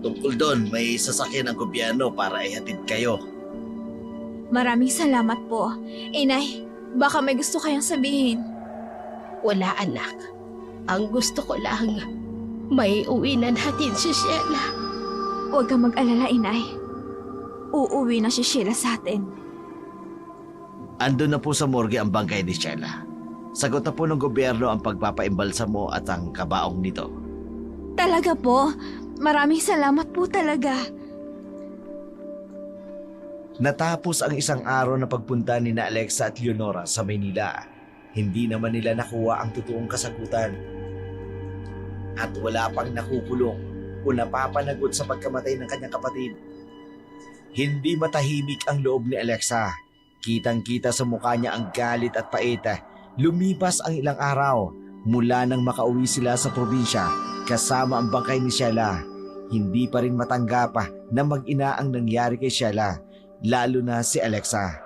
Tungkol doon, may sasakyan ng gobyerno para ihatid kayo. Maraming salamat po. Inay, baka may gusto kayang sabihin. Wala, anak. Ang gusto ko lang, may uwi na natin si Sheila. Huwag kang mag-alala, Inay. Uuwi na si Sheila sa atin. Andun na po sa morgue ang bangkay ni Sheila. Sagot na po ng gobyerno ang pagpapaimbalsa mo at ang kabaong nito. Talaga po? Maraming salamat po talaga. Natapos ang isang araw na pagpunta ni na Alexa at Leonora sa Maynila. Hindi naman nila nakuha ang totoong kasagutan. At wala pang nakukulong o napapanagot sa pagkamatay ng kanyang kapatid. Hindi matahimik ang loob ni Alexa. Kitang-kita sa mukha niya ang galit at pait. Lumipas ang ilang araw mula nang makauwi sila sa probinsya kasama ang bangkay ni Sheila. Hindi pa rin matanggap na mag-ina ang nangyari kay Sheila, lalo na si Alexa.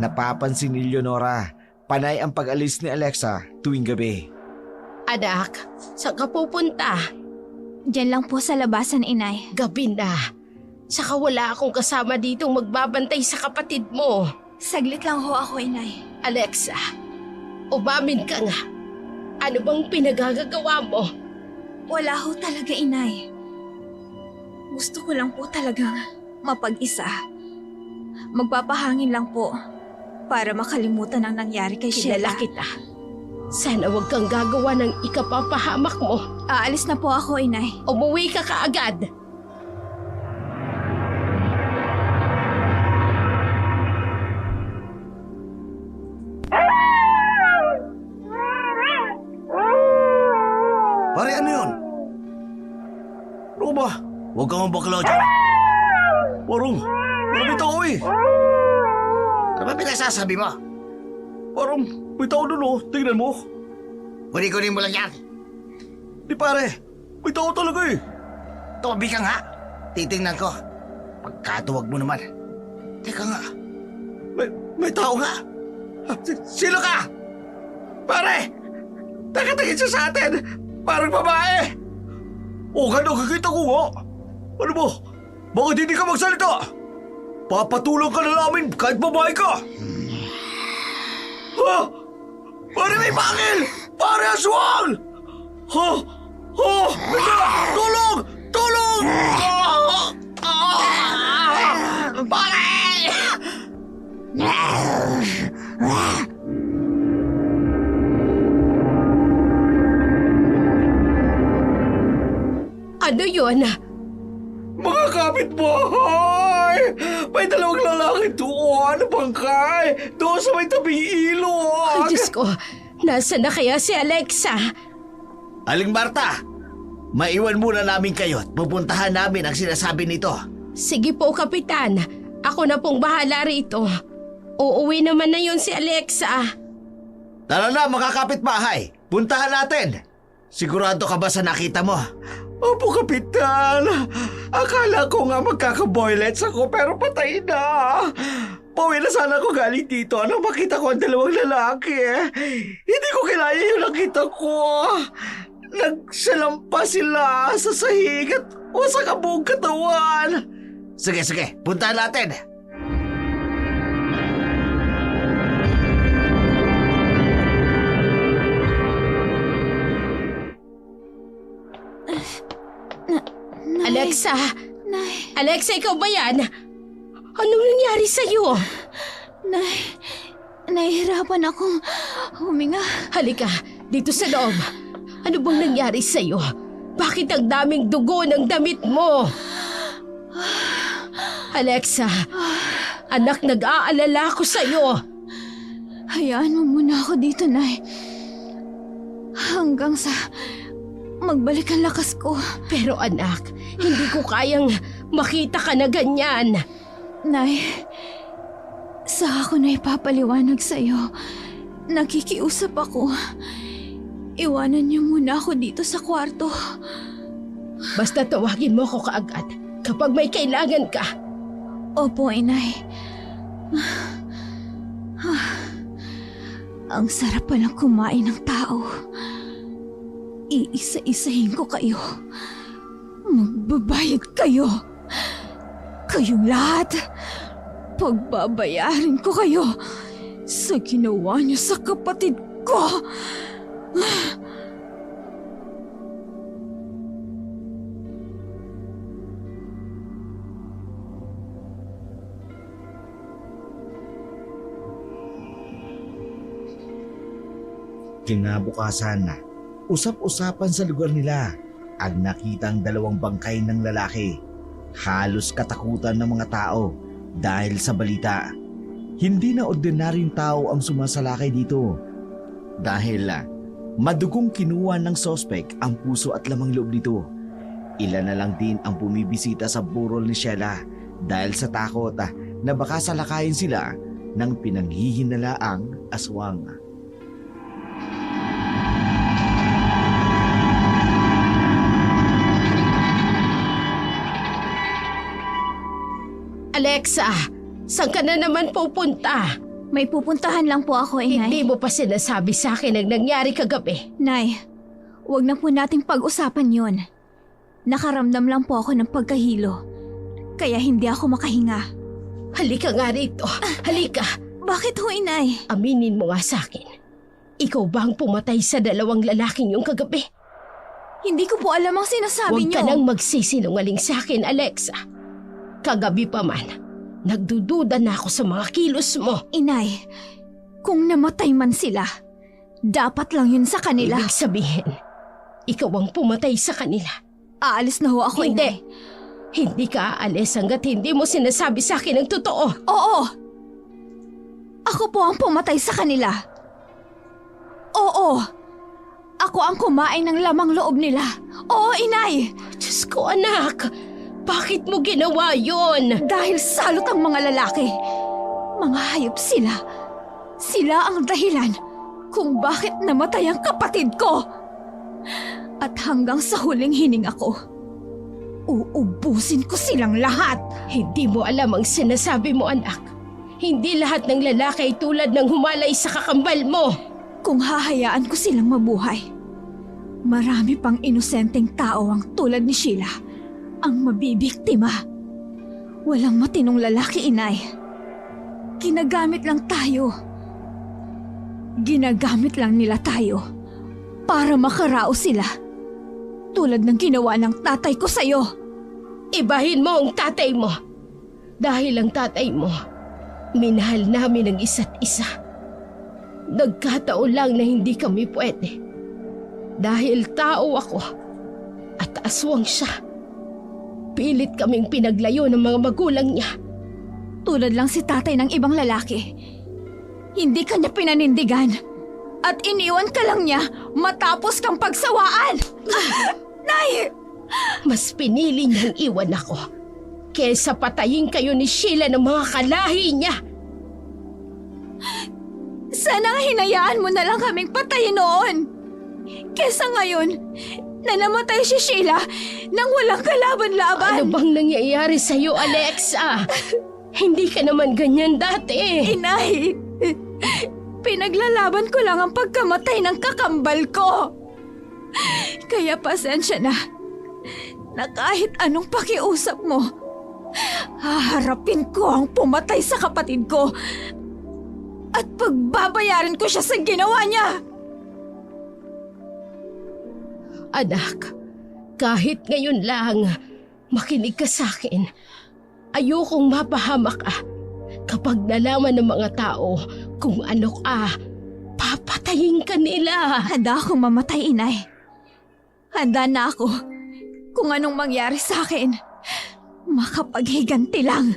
Napapansin ni Leonora, panay ang pag-alis ni Alexa tuwing gabi. Anak, saan ka pupunta? Diyan lang po sa labasan, Inay. Gabi na. Saka wala akong kasama ditong magbabantay sa kapatid mo. Saglit lang ho ako, Inay. Alexa, umamin ka nga. Ano bang pinagagagawa mo? Wala ho talaga, Inay. Gusto ko lang po talagang mapag-isa. Magpapahangin lang po para makalimutan ang nangyari kay Kilala Sheila. kita. Sana wag kang gagawa ng ikapapahamak mo. Aalis na po ako, Inay. Umuwi ka kaagad. Pare, ano yun? Ano ba? Huwag kang mabakla dyan. Parang tao eh. Ano ba pinagsasabi mo? Parang may tao doon oh. Tingnan mo. Kunin mo lang yan. Di pare, may tao talaga eh. Tumabi ka nga. Titingnan ko. Pagkatuwag mo naman. Teka nga. May tao nga. Sino ka? Pare! Nakatingin siya sa atin. Parang babae. O nakikita ko nga. Ano mo? Bakit hindi ka magsalita? Papatulang ka na namin kahit babae ka. Ha? Pare, may bangil! Pare, aswang! Ha? Ha? Tulong! Tulong! Pare! Ano yun? Mga kapitbahay! May dalawang lalaki doon, bangkay! Doon sa may tabing ilog! Ay, Diyos ko. Nasaan na kaya si Alexa? Aling Marta, maiwan muna namin kayo at pupuntahan namin ang sinasabi nito. Sige po, Kapitan. Ako na pong bahala rito. Uuwi naman na yun si Alexa. Tara na mga kapitbahay, puntahan natin. Sigurado ka ba sa nakita mo? Opo, Kapitan. Akala ko nga magkaka-boylets ako pero patay na. Pauwi na sana ako galing dito nang makita ko ang dalawang lalaki. Hindi ko kilala yung nakita ko. Nagsalampa sila sa sahig at wasak ang buong katawan. Sige, puntahan natin. Alexa! Nay, Alexa, ikaw ba yan? Anong nangyari sa'yo? nahihirapan akong huminga. Halika, dito sa loob. Ano bang nangyari sa'yo? Bakit ang daming dugo ng damit mo? Alexa, anak, nag-aalala ko sa'yo. Hayaan mo muna ako dito, Nay. Hanggang sa magbalik ang lakas ko. Pero anak, hindi ko kayang makita ka na ganyan. Nay, sa ako na ipapaliwanag sa'yo. Nakikiusap ako. Iwanan niyo muna ako dito sa kwarto. Basta tawagin mo ako kaagad kapag may kailangan ka. Opo, Inay. Ang sarap palang kumain ng tao. Iisa-isahin ko kayo. Magbabayad kayo. Kayong lahat. Pagbabayarin ko kayo sa ginawa niyo sa kapatid ko. Kinabukasan, usap-usapan sa lugar nila ang nakitang dalawang bangkay ng lalaki. Halos katakutan ng mga tao Dahil sa balita, hindi na ordinaryong tao ang sumasalakay dito. Dahil madugong kinuha ng sospek ang puso at lamang loob nito. Ilan na lang din ang bumibisita sa burol ni Sheila dahil sa takot na baka salakayin sila ng pinanghihinalaang aswang. Alexa, saan ka na naman pupunta? May pupuntahan lang po ako, Inay. Hindi mo pa sinasabi sa akin ang nangyari kagabi. Nay, wag na po nating pag-usapan yon. Nakaramdam lang po ako ng pagkahilo. Kaya hindi ako makahinga. Halika nga rito. Halika. Bakit ho, Inay? Aminin mo nga sa akin. Ikaw ba ang pumatay sa dalawang lalaking yung kagabi? Hindi ko po alam ang sinasabi Huwag ka niyo. nang magsisinungaling sa akin, Alexa. Kagabi pa man, nagdududa na ako sa mga kilos mo. Inay, kung namatay man sila, dapat lang yun sa kanila. Ibig sabihin, ikaw ang pumatay sa kanila. Aalis na ho ako, Hindi. Inay. Hindi ka aalis hanggat hindi mo sinasabi sa akin ang totoo. Oo. Ako po ang pumatay sa kanila. Oo. Ako ang kumain ng lamang loob nila. Oo, Inay. Diyos ko, anak. Bakit mo ginawa yon? Dahil salot ang mga lalaki. Mga hayop sila. Sila ang dahilan kung bakit namatay ang kapatid ko. At hanggang sa huling hininga ko, uubusin ko silang lahat. Hindi mo alam ang sinasabi mo, anak. Hindi lahat ng lalaki ay tulad ng humalay sa kakambal mo. Kung hahayaan ko silang mabuhay, marami pang inosenteng tao ang tulad ni Sheila ang mabibiktima. Walang matinong lalaki, Inay. Ginagamit lang tayo. Ginagamit lang nila tayo para makaraos sila. Tulad ng ginawa ng tatay ko sa'yo. Ibahin mo ang tatay mo. Dahil ang tatay mo, minahal namin ang isa't isa. Nagkataon lang na hindi kami pwede. Dahil tao ako at aswang siya. Pilit kaming pinaglayo ng mga magulang niya. Tulad lang si tatay ng ibang lalaki. Hindi ka niya pinanindigan. At iniwan ka lang niya matapos kang pagsawaan. Nay! Mas pinili niyang iwan ako kesa patayin kayo ni Sheila ng mga kalahi niya. Sana hinayaan mo na lang kaming patayin noon. Kesa ngayon, na namatay si Sheila nang walang kalaban-laban. Ano bang nangyayari sa'yo, Alexa? Hindi ka naman ganyan dati. Inay, pinaglalaban ko lang ang pagkamatay ng kakambal ko. Kaya pasensya na kahit anong pakiusap mo, haharapin ko ang pumatay sa kapatid ko at pagbabayaran ko siya sa ginawa niya. Anak, kahit ngayon lang, makinig ka sa akin. Ayokong mapahamak ka. Kapag nalaman ng mga tao kung ano ka, papatayin ka nila. Handa akong mamatay, Inay. Handa na ako kung anong mangyari sa akin. Makapaghiganti lang.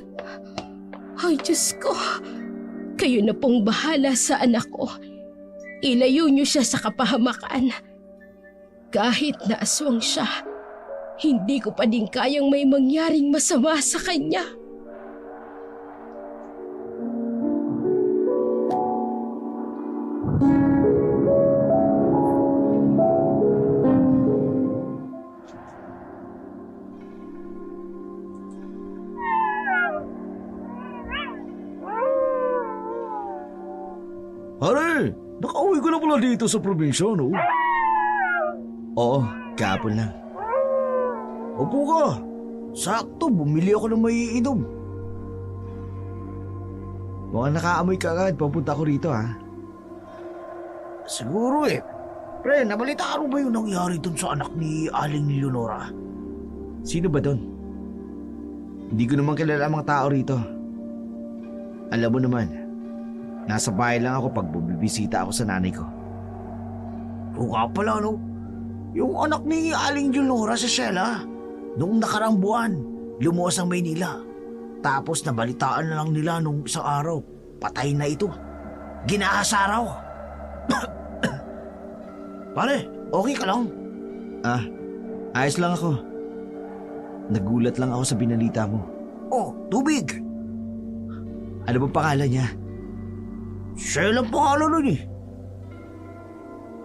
Ay, Diyos ko. Kayo na pong bahala sa anak ko. Ilayo niyo siya sa kapahamakan. Kahit na aswang siya, hindi ko pa din kayang may mangyaring masama sa kanya. Pare, nakauwi ko na pala dito sa probinsya, no? Oo, kahapon lang. Upo ka. Sakto, bumili ako ng maiinom. Mukhang nakaamoy ka agad, papunta ko rito ha. Siguro eh. Pre, nabalitaan mo ba yung nangyari dun sa anak ni Aling Leonora? Sino ba doon? Hindi ko naman kilala ang mga tao rito. Alam mo naman, nasa bahay lang ako pag bumibisita ako sa nanay ko. Oo nga pala, no? Yung anak ni Aling Leonora sa Sheila, noong nakaraang buwan, lumuwas ang Maynila. Tapos nabalitaan na lang nila nung isang araw, patay na ito. Ginahasa raw. Pare, okay ka lang? Ayos lang ako. Nagulat lang ako sa binalita mo. Oh, tubig. Ano ba pangalan niya? Siya lang pangalan nun eh.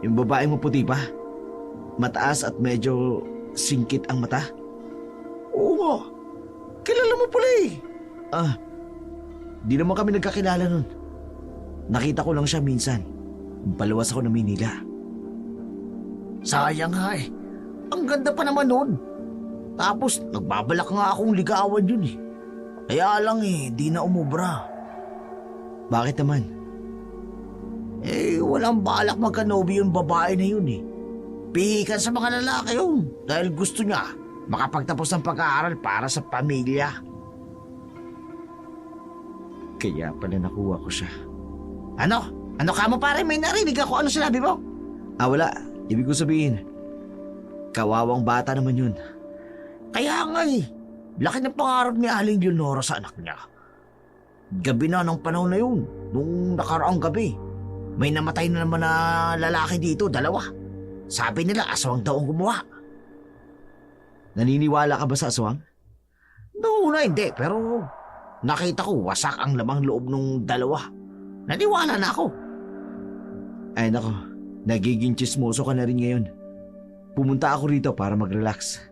Yung babaeng maputi pa? Mataas at medyo singkit ang mata? Oo nga. Kilala mo pala eh. Di naman kami nagkakilala nun. Nakita ko lang siya minsan. Paluwas ako ng Manila. Sayang nga eh. Ang ganda pa naman nun. Tapos nagbabalak nga akong ligawan yun eh. Kaya lang eh, di na umubra. Bakit naman? Walang balak magkanobi yung babae na yun eh. Pihikan sa mga lalaki yun. Dahil gusto niya makapagtapos ng pag-aaral para sa pamilya. Kaya pala nakuha ko siya. Ano? Ano ka mo pare? May narinig ako. Ano sinabi mo? Wala. Ibig ko sabihin, kawawang bata naman yun. Kaya nga eh. Laki ng pangarap ni Aling Leonora sa anak niya. Gabi na ng panahon na yun. Nung nakaraang gabi. May namatay na naman na lalaki dito, 2. Sabi nila aswang daw ang gumawa. Naniniwala ka ba sa aswang? Noong una hindi, pero nakita ko wasak ang lamang loob nung 2. Naniwala na ako. Ay nako, nagiging chismoso ka na rin ngayon. Pumunta ako rito para mag-relax.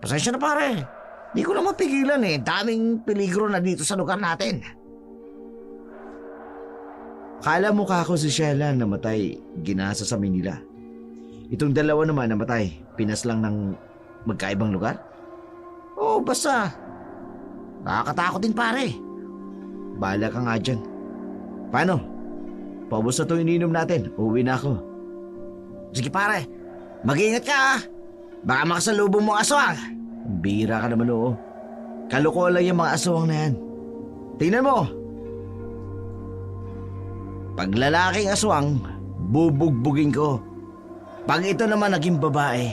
Pasensya na pare. Di ko naman pigilan eh. Daming peligro na dito sa lugar natin. Kala mo ka ako si Sheila namatay, ginasa sa Manila. Itong 2 naman namatay, pinas lang ng magkaibang lugar? Oo, basta. Nakakatakot din pare. Bahala ka nga dyan. Paano? Paubos na ito ininom natin, uuwi na ako. Sige pare, mag-iingat ka ah. Baka makasalubong mo ang aswang. Bira ka naman oo. Kalokohan lang yung mga aswang na yan. Tingnan mo. Pag lalaking aswang, bubugbugin ko. Pag ito naman naging babae,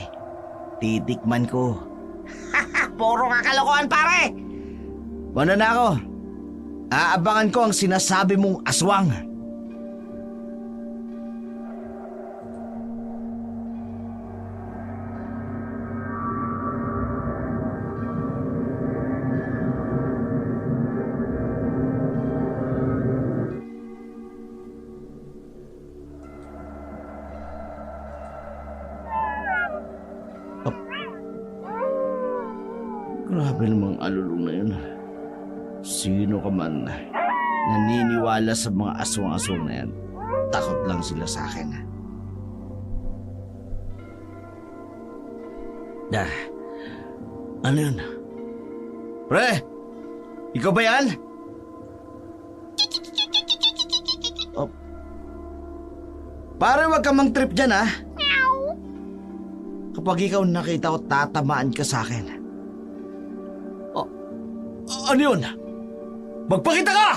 titikman ko. Puro kakalokohan pare. Muna na ako. Aabangan ko ang sinasabi mong aswang. Grabe namang alulong na yun. Sino ka man naniniwala sa mga aswang-aswang na yan, takot lang sila sa akin. Ano yun? Pre! Ikaw ba yan? Oh. Pare, wag ka mang trip dyan, ha? Kapag ikaw nakita ko, tatamaan ka sa akin. Ano yun? Magpakita ka!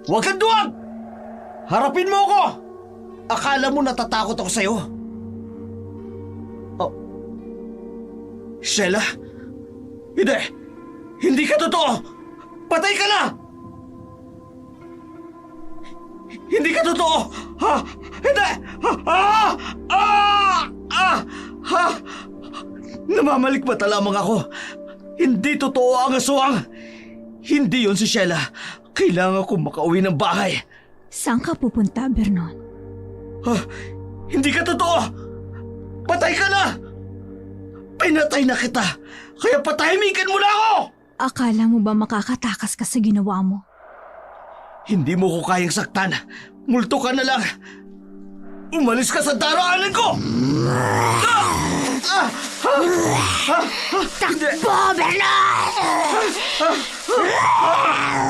Huwag kang duwag! Harapin mo ako! Akala mo natatakot ako sa'yo? Oh. Sheila? Hindi! Hindi ka totoo! Patay ka na! Hindi ka totoo! Ha? Hindi! Namamalikmata lamang ako. Hindi totoo ang aswang. Hindi yon si Sheila. Kailangan ko makauwi ng bahay. Saan ka pupunta, Vernon? Hindi ka totoo. Patay ka na. Pinatay na kita. Kaya patahimikan mo na ako. Akala mo ba makakatakas ka sa ginawa mo? Hindi mo ko kayang saktan. Multo ka na lang. Umalis ka sa daraanan ko. Takbo, Vernon!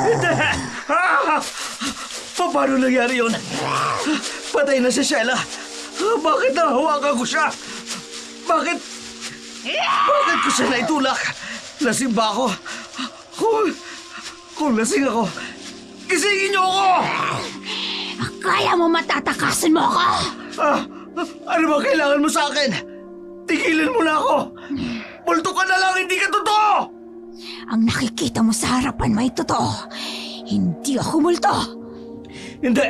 Hindi! Paano nangyari yun? Patay na si Sheila. Bakit nahawakan ko siya? Bakit ko siya naitulak? Lasing ba ako? Kung lasing ako, gisingin niyo ako! Akala mo matatakasan mo ako? Ano ba kailangan mo sa akin? Tigilan mo na ako! Multo ka na lang, hindi ka totoo! Ang nakikita mo sa harapan mo ay totoo. Hindi ako multo. Hindi!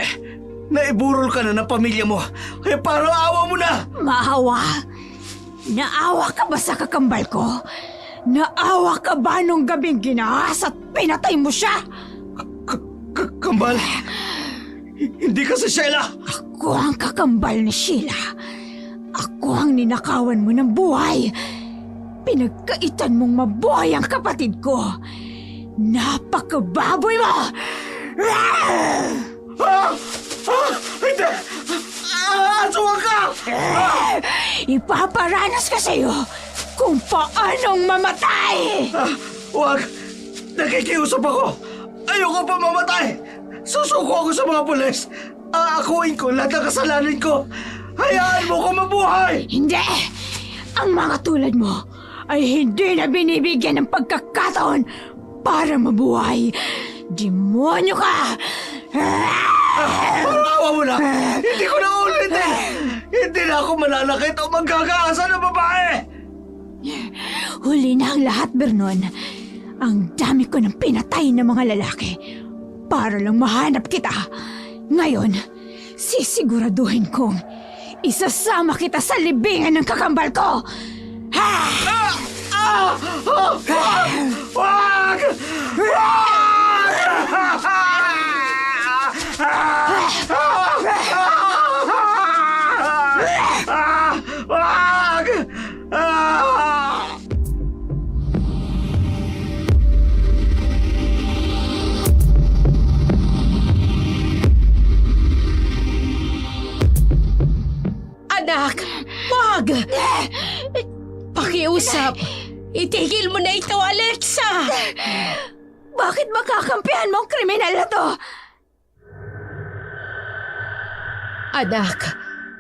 Naiburol ka na ng pamilya mo. Kaya parang awa mo na! Maawa? Naawa ka ba sa kakambal ko? Naawa ka ba nung gabing ginahas at pinatay mo siya? Kambal! Hindi ka si Sheila! Ako ang kakambal ni Sheila. Ako ang ninakawan mo ng buhay. Pinagkaitan mong mabuhay ang kapatid ko. Napakababoy mo! Hindi! Aswang ka! Ipaparanas ka sa'yo kung paanong mamatay! Huwag! Nakikiusap ako! Ayoko pa mamatay! Susuko ako sa mga pulis! Aakuin ko lahat ng kasalanan ko! Hayaan mo ko mabuhay! Hindi! Ang mga tulad mo ay hindi na binibigyan ng pagkakataon para mabuhay. Demonyo ka! Parawa mo na! Hindi ko na ulitin! Hindi na ako mananakit o magkakaasa ng babae! Huli na ang lahat, Vernon. Ang dami ko ng pinatay ng mga lalaki para lang mahanap kita. Ngayon, sisiguraduhin kong isasama kita sa libingan ng kakambal ko. Ha! Wag! Wag! Anak, wag! Pakiusap. Itigil mo na ito, Alexa! Bakit makakampihan mo ang kriminal na to? Anak,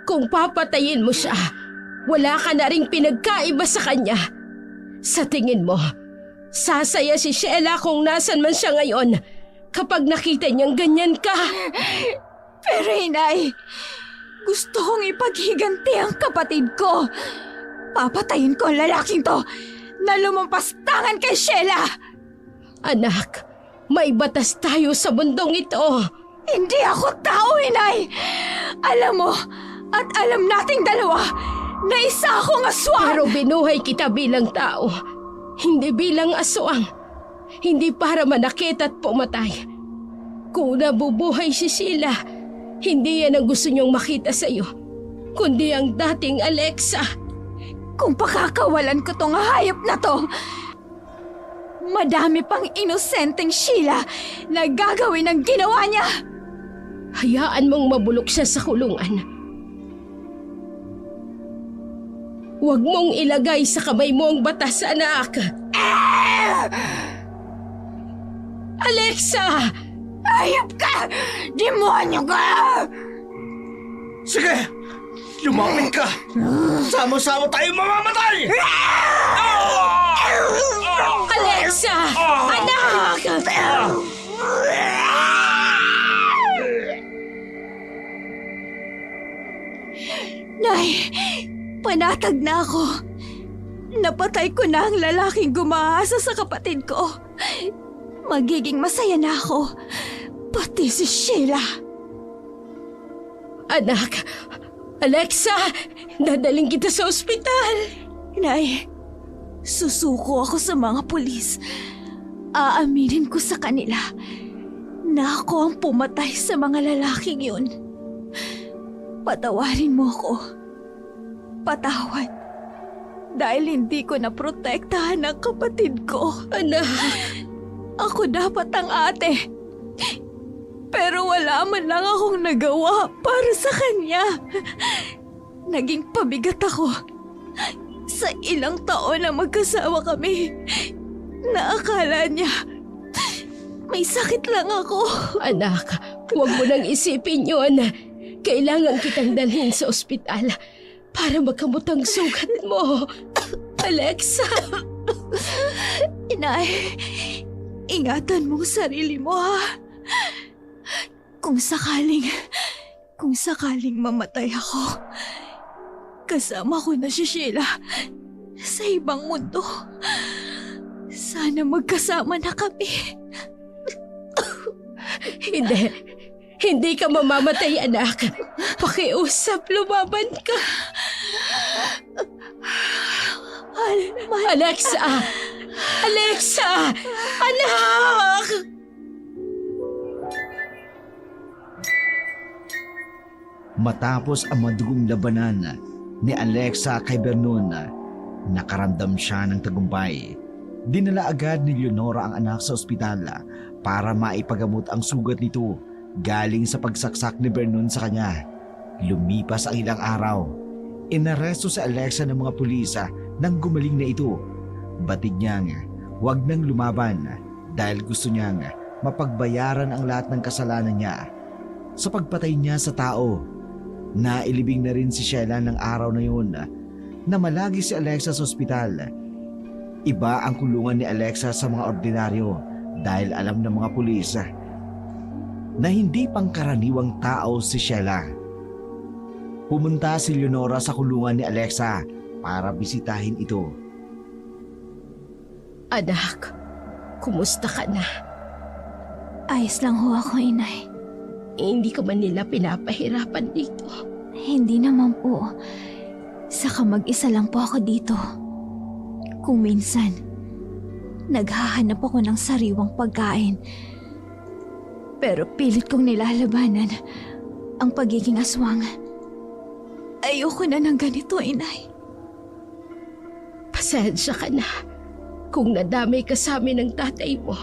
kung papatayin mo siya, wala ka na ring pinagkaiba sa kanya. Sa tingin mo, sasaya si Sheila kung nasan man siya ngayon kapag nakita niyang ganyan ka. Pero inay, gusto kong ipaghiganti ang kapatid ko. Papatayin ko ang lalaking to na lumampas tangan kay Sheila. Anak, may batas tayo sa mundong ito. Hindi ako tao, inay. Alam mo, at alam nating dalawa na isa akong aswang. Pero binuhay kita bilang tao, hindi bilang aswang. Hindi para manakit at pumatay. Kung nabubuhay si Sheila, hindi yan ang gusto niyong makita sa iyo, kundi ang dating Alexa. Kung pakakawalan ko tong hayop na to, madami pang inosenteng Sheila na gagawin ang ginawa niya. Hayaan mong mabulok siya sa kulungan. Huwag mong ilagay sa kamay mo ang batas, anak. Alexa! Hayop ka! Demonyo ka! Sige! Lumapit ka! Sama-sama tayo mamamatay! Alexa! Anak! Nay, panatag na ako. Napatay ko na ang lalaking gumaasa sa kapatid ko. Magiging masaya na ako. Pati si Sheila. Anak! Alexa! Dadaling kita sa ospital! Nay, susuko ako sa mga pulis. Aaminin ko sa kanila na ako ang pumatay sa mga lalaking yun. Patawarin mo ako. Patawad. Dahil hindi ko naprotektahan ang kapatid ko. Anak! Ako dapat ang ate. Pero wala man lang akong nagawa para sa kanya. Naging pabigat ako. Sa ilang taon na magkasama kami, na akala niya may sakit lang ako. Anak, huwag mo nang isipin yun. Kailangan kitang dalhin sa ospital para makamot ang sugat mo. Alexa! Inay, ingatan mo ang sarili mo, ha? Kung sakaling mamatay ako, kasama ko na si Sheila sa ibang mundo. Sana magkasama na kami. Hindi. Hindi ka mamamatay, anak. Pakiusap, lumaban ka. Alexa! Alexa! Anak! Matapos ang madugong labanan ni Alexa kay Vernon, nakaramdam siya ng tagumpay. Dinala agad ni Leonora ang anak sa ospital para maipagamot ang sugat nito galing sa pagsaksak ni Vernon sa kanya. Lumipas ang ilang araw. Inaresto sa Alexa ng mga pulis nang gumaling na ito. Batid niyang huwag nang lumaban dahil gusto niyang mapagbayaran ang lahat ng kasalanan niya sa pagpatay niya sa tao. Nailibing na rin si Sheila ng araw na yun na malagi si Alexa sa ospital. Iba ang kulungan ni Alexa sa mga ordinaryo dahil alam ng mga pulis na hindi pangkaraniwang tao si Sheila. Pumunta si Leonora sa kulungan ni Alexa para bisitahin ito. Anak, kumusta ka na? Ayos lang ho ako, inay. Hindi ka man nila pinapahirapan dito. Hindi naman po. Saka mag-isa lang po ako dito. Kung minsan, naghahanap ako ng sariwang pagkain. Pero pilit kong nilalabanan ang pagiging aswang. Ayoko na ng ganito, inay. Pasensya ka na kung nadamay ka sa amin ng tatay mo.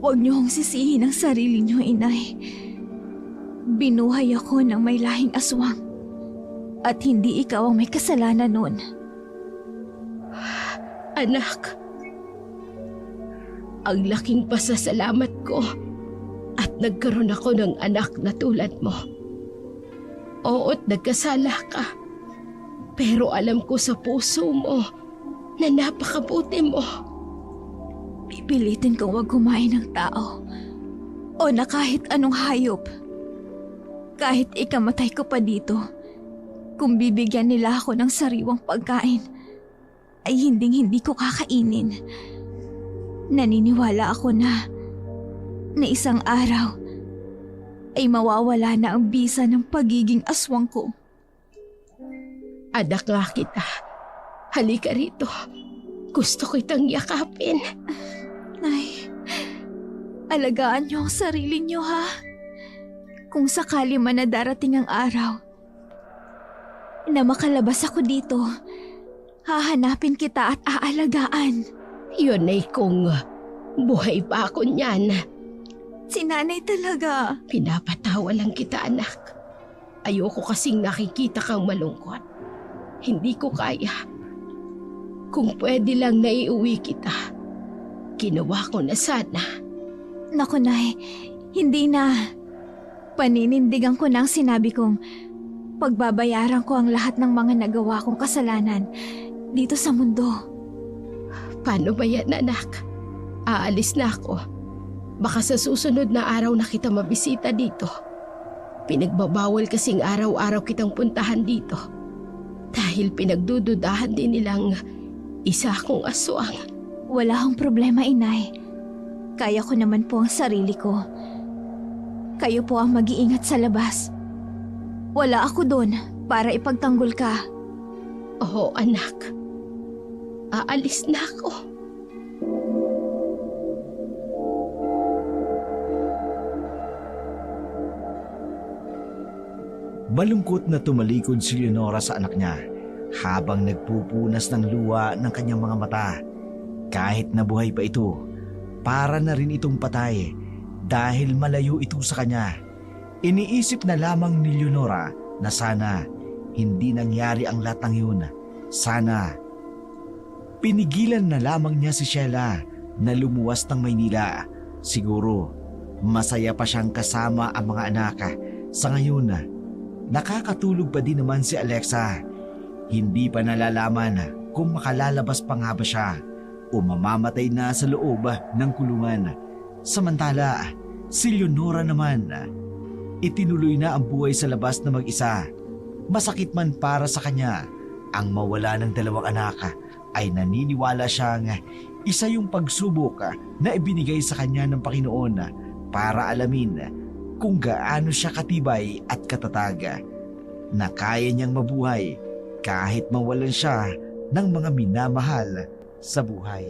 Huwag niyo hong sisihin ang sarili niyo, inay. Binuhay ako ng may lahing aswang. At hindi ikaw ang may kasalanan nun. Anak, ang laking pasasalamat ko at nagkaroon ako ng anak na tulad mo. Oo't nagkasala ka, pero alam ko sa puso mo na napakabuti mo. Pipilitin kong wag kumain ng tao o na kahit anong hayop. Kahit ikamatay ko pa dito, kung bibigyan nila ako ng sariwang pagkain, ay hinding-hindi ko kakainin. Naniniwala ako na isang araw ay mawawala na ang bisa ng pagiging aswang ko. Anak nga kita. Halika rito. Gusto kitang yakapin. Nay, alagaan niyo ang sarili niyo, ha? Kung sakali man na darating ang araw na makalabas ako dito, hahanapin kita at aalagaan. Yun ay kung buhay pa ako niyan. Si nanay talaga. Pinapatawa lang kita, anak. Ayoko kasing nakikita kang malungkot. Hindi ko kaya. Kung pwede lang naiuwi kita, ginawa ko na sana. Naku, Nay, hindi na. Paninindigan ko na ang sinabi kong pagbabayaran ko ang lahat ng mga nagawa kong kasalanan dito sa mundo. Paano ba yan, anak? Aalis na ako. Baka sa susunod na araw na kita mabisita dito. Pinagbabawal kasing araw-araw kitang puntahan dito. Dahil pinagdududahan din nilang isa akong aswang. Wala akong problema, inay. Kaya ko naman po ang sarili ko. Kayo po ang mag-iingat sa labas. Wala ako doon para ipagtanggol ka. Oo, anak. Aalis na ako. Malungkot na tumalikod si Leonora sa anak niya habang nagpupunas ng luha ng kanyang mga mata. Kahit nabuhay pa ito, para na rin itong patay dahil malayo ito sa kanya. Iniisip na lamang ni Leonora na sana hindi nangyari ang lahat ng yun. Sana. Pinigilan na lamang niya si Sheila na lumuwas ng Maynila. Siguro, masaya pa siyang kasama ang mga anak. Sa ngayon, nakakatulog pa din naman si Alexa. Hindi pa nalalaman kung makalalabas pa nga ba siya o mamamatay na sa loob ng kulungan. Samantala, si Leonora naman, itinuloy na ang buhay sa labas na mag-isa. Masakit man para sa kanya ang mawala ng dalawang anak, ay naniniwala siyang Isa yung pagsubok na ibinigay sa kanya ng Panginoon para alamin kung gaano siya katibay at katataga na kaya niyang mabuhay kahit mawalan siya ng mga minamahal sa buhay.